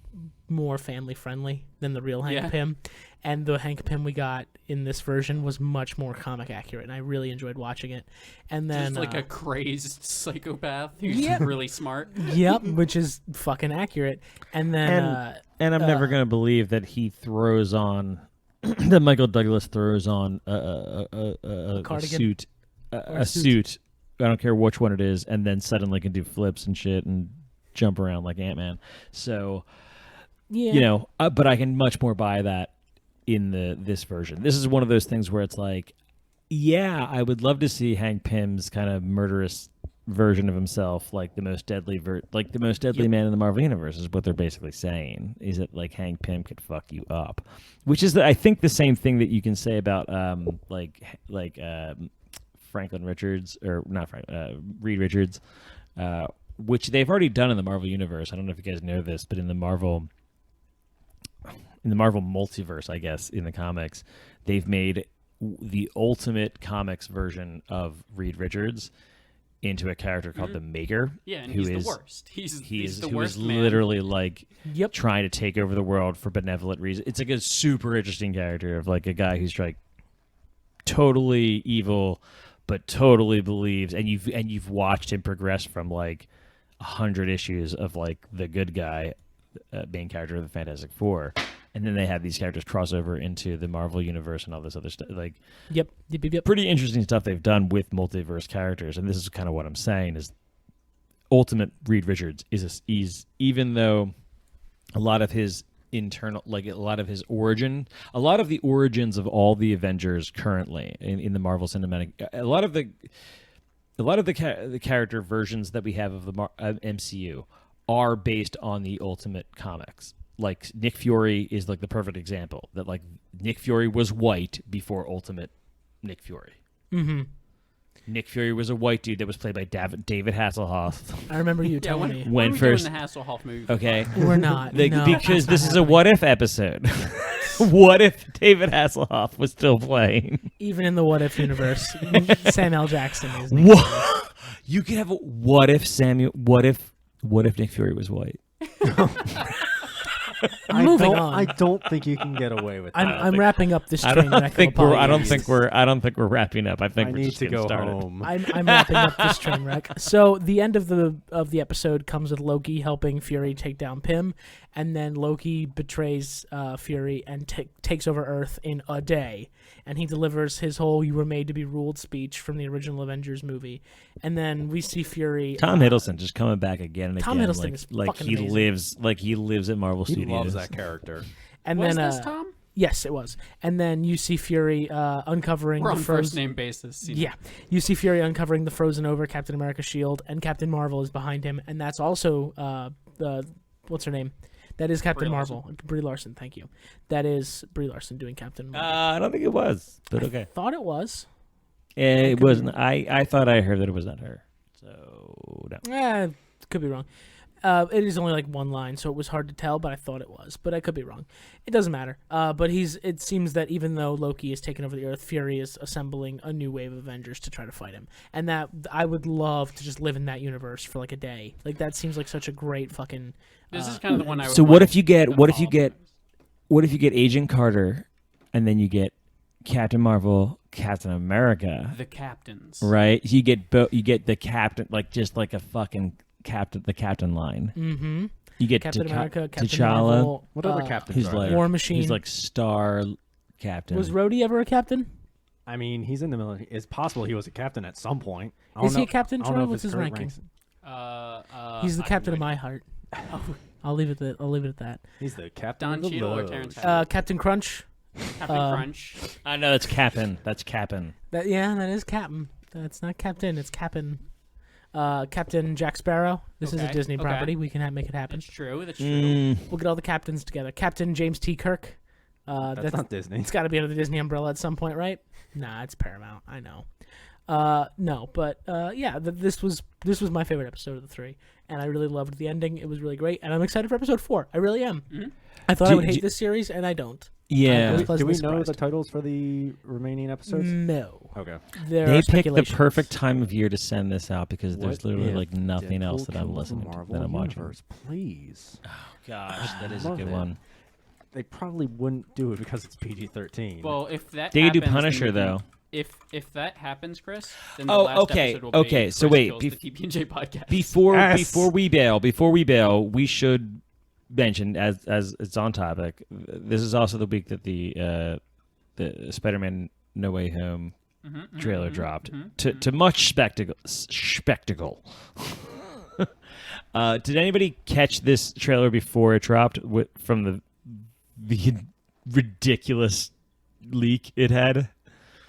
more family-friendly than the real Hank Pym, and the Hank Pym we got in this version was much more comic accurate, and I really enjoyed watching it. And then Just like a crazed psychopath who's Yep. really smart. yep, which is fucking accurate. And then And I'm never gonna believe that he throws on that Michael Douglas throws on a cardigan? suit, Or a suit. I don't care which one it is, and then suddenly can do flips and shit and jump around like Ant-Man. So, yeah, but I can much more buy that in this version. This is one of those things where it's like, yeah, I would love to see Hank Pym's kind of murderous version of himself, like the most deadly man in the Marvel universe, is what they're basically saying. Is that like Hank Pym could fuck you up, which is I think the same thing that you can say about Franklin Richards, or not Reed Richards, which they've already done in the Marvel universe. I don't know if you guys know this, but in the Marvel multiverse, I guess, in the comics, they've made the ultimate comics version of Reed Richards into a character called the Maker. Yeah, and who he's is the worst. He's the who worst is man. literally like Yep. trying to take over the world for benevolent reasons. It's like a super interesting character of like a guy who's like totally evil but totally believes, and you've watched him progress from like 100 issues of like the good guy, main character of the Fantastic Four, and then they have these characters cross over into the Marvel universe and all this other stuff. Like, Yep. pretty interesting stuff they've done with multiverse characters, and this is kind of what I'm saying is ultimate Reed Richards is even though a lot of his internal, like a lot of the origins of all the Avengers currently in the Marvel Cinematic, a lot of the character versions that we have of the MCU are based on the Ultimate comics. Like Nick Fury is like the perfect example, that like Nick Fury was white before Ultimate Nick Fury. Mm-hmm. Nick Fury was a white dude that was played by David Hasselhoff. I remember you Yeah, telling when me. When are we first- doing the Hasselhoff movie? Okay. We're not. No, Because that's this not is a happening. what if episode. What if David Hasselhoff was still playing? Even in the What If universe, Sam L. Jackson is. What? You could have a what if Nick Fury was white? Moving on. I don't think you can get away with that. I'm wrapping up this I train don't wreck. think of we're. I don't apologies. think we're wrapping up. I think I we're need just to getting go started. home. I'm wrapping up this train wreck. So the end of the episode comes with Loki helping Fury take down Pym, and then Loki betrays Fury and takes over Earth in a day, and he delivers his whole "You were made to be ruled" speech from the original Avengers movie, and then we see Fury. Tom Hiddleston just coming back again and Tom again. Hiddleston like, is like fucking he amazing. lives at Marvel He Studios. loves that character. And Was then this Tom? yes, it was. And then you see Fury uncovering We're the on first name basis. Yeah, you see Fury uncovering the frozen over Captain America shield, and Captain Marvel is behind him, and that's also the what's her name? That is Captain Brie Marvel. Brie Larson, thank you. That is Brie Larson doing Captain Marvel. I don't think it was, but okay. Thought it was. It wasn't. I thought I heard that it was not her. So no. Could be wrong. It is only like one line, so it was hard to tell, but I thought it was. But I could be wrong. It doesn't matter. But it seems that even though Loki has taken over the Earth, Fury is assembling a new wave of Avengers to try to fight him. And that I would love to just live in that universe for like a day. Like that seems like such a great fucking. This is kind of the one I would So want what if you get? to What if you follow. get? What if you get Agent Carter, and then you get Captain Marvel, Captain America, the captains? right? You get you get the captain, like just like a fucking captain, the captain line. Mm-hmm. You get Captain America, Captain T'Challa, Marvel. What other captains who's are like there? War Machine. Who's like star captain. Was Rhodey ever a captain? I mean, he's in the military. It's possible he was a captain at some point. I Is don't he a know- captain, I don't Troy? know if What's his current ranking? ranks- He's the I captain of have no my idea. heart. I'll leave it at that. He's the captain Don of the Cheadle or Lowe's. Terrence Howard? Captain Crunch. Captain Crunch. I know that's Captain. That's Captain. That is Captain. That's not Captain. It's Captain. Captain Jack Sparrow. This is a Okay, Disney okay. property. We can make it happen. That's true. That's true. Mm, We'll get all the captains together. Captain James T. Kirk. That's not Disney. It's got to be under the Disney umbrella at some point, right? Nah, it's Paramount. I know. No, but yeah, this was my favorite episode of the 3, and I really loved the ending. It was really great, and I'm excited for episode 4. I really am. Mm-hmm. I thought I would hate this series, and I don't. Yeah. I was Do we pleasantly know the surprised. titles for the remaining episodes? No. Okay. There They are picked the speculations. perfect time of year to send this out because there's What literally if like nothing else Deadpool that I'm kills the listening to, Marvel that I'm watching. Universe? Please. Gosh, that is a Love good it. one. They probably wouldn't do it because it's PG-13. Well, if that They could do happens, then Punisher we can- though. If that happens, Chris, then the Oh, last okay, episode will okay, be so Chris wait, kills the TB&J podcast. Before Yes. we bail, we should mention as it's on topic. This is also the week that the Spider-Man No Way Home trailer dropped to much spectacle. Did anybody catch this trailer before it dropped from the ridiculous leak it had?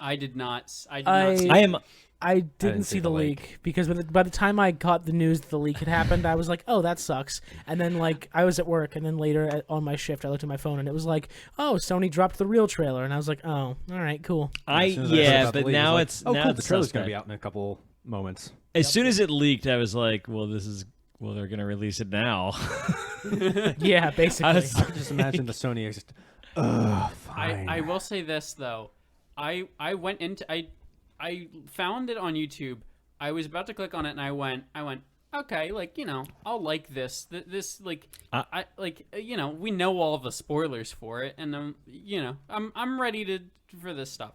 I did not. I did I- not see I am. I didn't see the leak because by the time I got the news that the leak had happened, I was like, "Oh, that sucks." And then like I was at work, and then later on my shift, I looked at my phone, and it was like, "Oh, Sony dropped the real trailer," and I was like, "Oh, all right, cool." As soon as I heard about the but leak, now I was it's like, now cool, it's the trailer's gonna suspect. be out in a couple moments. As soon as it leaked, I was like, "Well, they're gonna release it now." Yeah, basically. I was I can just imagine the Sony just, fine. I will say this though, I went into I found it on YouTube. I was about to click on it, and I went, okay, like I'll like this. This like I like we know all the spoilers for it, and I'm ready for this stuff.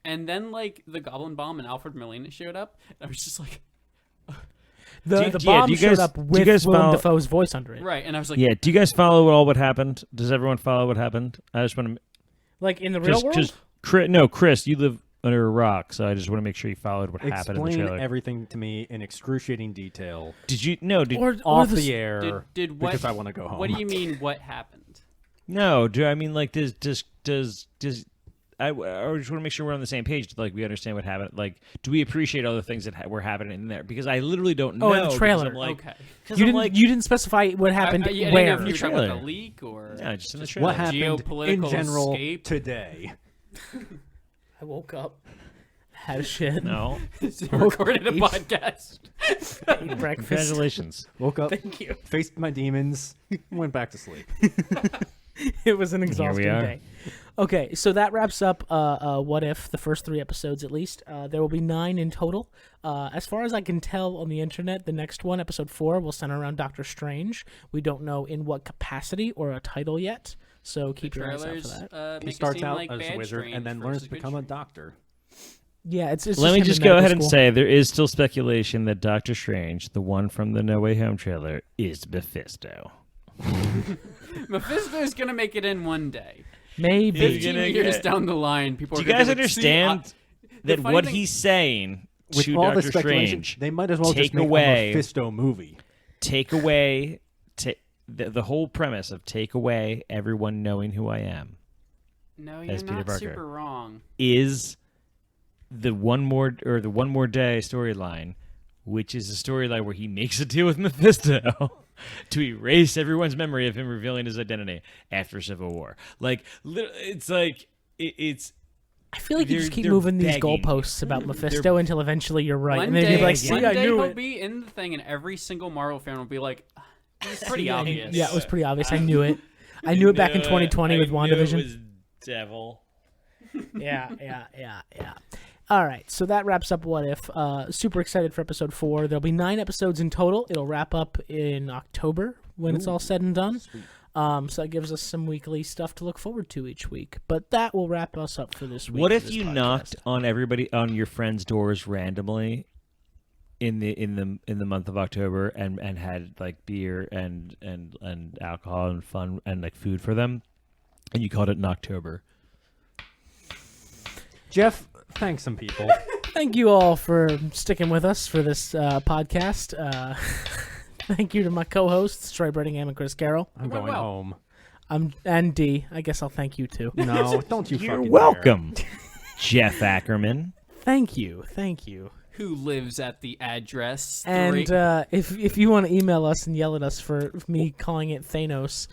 And then like the Goblin Bomb and Alfred Molina showed up, and I was just like, the do bomb you showed guys- up do you with guys Willem follow- Dafoe's voice under it. right, and I was like, Yeah. Do you guys follow all what happened? Does everyone follow what happened? I just want to. Like in the real world. Chris, you live under a rock, so I just want to make sure you followed what happened in the Explain trailer. everything to me in excruciating detail Did you? No. Did Or off the the air did what? because I want to go home. What do you mean? What happened? no? Do I mean like does I just want to make sure we're on the same page. Like we understand what happened. Like, do we appreciate all the things that were happening in there? Because I literally don't know. Oh, in the because trailer. I'm like, Okay. because You I'm didn't. like, You didn't specify what happened I didn't where. know if you were talking trailer. about the leak or yeah, just in the trailer. What happened in Geopolitical general escape. today? I woke up, had a shit, No. recorded a podcast. ate breakfast. Congratulations. Woke up, Thank you. faced my demons, went back to sleep. It was an exhausting are. day. Okay, so that wraps up What If, the first 3 episodes at least. There will be 9 in total. As far as I can tell on the internet, the next one, episode 4, will center around Doctor Strange. We don't know in what capacity or a title yet, so keep your eyes out for that. He Make starts it seem out like as a bad wizard Strange and then learns versus to good become a Strange. doctor. Yeah, it's Let me him just in go medical ahead and school. say there is still speculation that Doctor Strange, the one from the No Way Home trailer, is Mephisto. Mephisto's gonna make it in one day. Maybe. He's 15 gonna years get- down the line, people Do are you gonna guys be like, "See, understand the that funny what thing- he's saying With to all the Doctor speculation, Strange? they might as well take just make away- a Mephisto movie. Take away the whole premise of take away everyone knowing who I am No, as you're Peter not Parker. super wrong. is the one more day storyline, which is a storyline where he makes a deal with Mephisto to erase everyone's memory of him revealing his identity after Civil War. Like, it's like it's. I feel like you just keep they're moving these begging. goalposts about Mephisto until eventually you're right. One And then day, you're like, one see, I day knew he'll it. be in the thing, and every single Marvel fan will be like, "It's pretty See, obvious." Yeah, it was pretty obvious. I knew it. I knew it back in 2020 with WandaVision. It was Devil. Yeah. All right, so that wraps up What If. Super excited for episode 4. There'll be 9 episodes in total. It'll wrap up in October when it's all said and done. So that gives us some weekly stuff to look forward to each week. But that will wrap us up for this week. What for if this you podcast. knocked on your friends' doors randomly in the month of October and had like beer and alcohol and fun and like food for them, and you called it Knocktober? Jeff, thanks some people. Thank you all for sticking with us for this podcast. Thank you to my co-hosts, Troy Brettingham and Chris Carroll. I'm went going well. home. And D. I guess I'll thank you too. No, don't you You're fucking welcome, Jeff Ackerman. Thank you. Who lives at the address? And if you want to email us and yell at us for me calling it Thanos,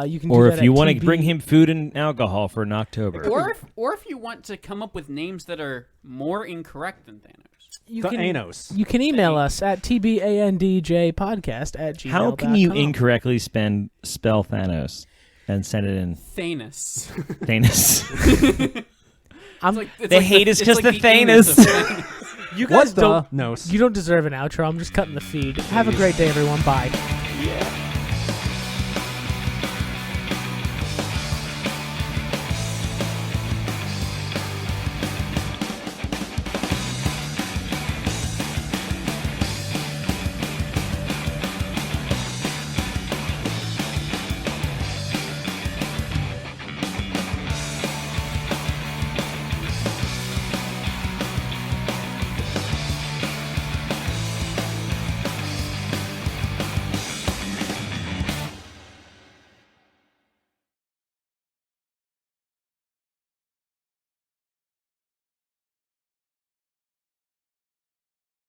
you can do Or that if you want want to bring him food and alcohol for Knocktober. or if you want to come up with names that are more incorrect than Thanos. You The can Anos. You can email us at tbandjpodcast@gmail.com. How can you incorrectly spell Thanos and send it in Thanos. Thanos? It's The hate is just the Thanos. You guys What the don't. Nos? You don't deserve an outro. I'm just cutting the feed. Have a great day, everyone. Bye. Yeah.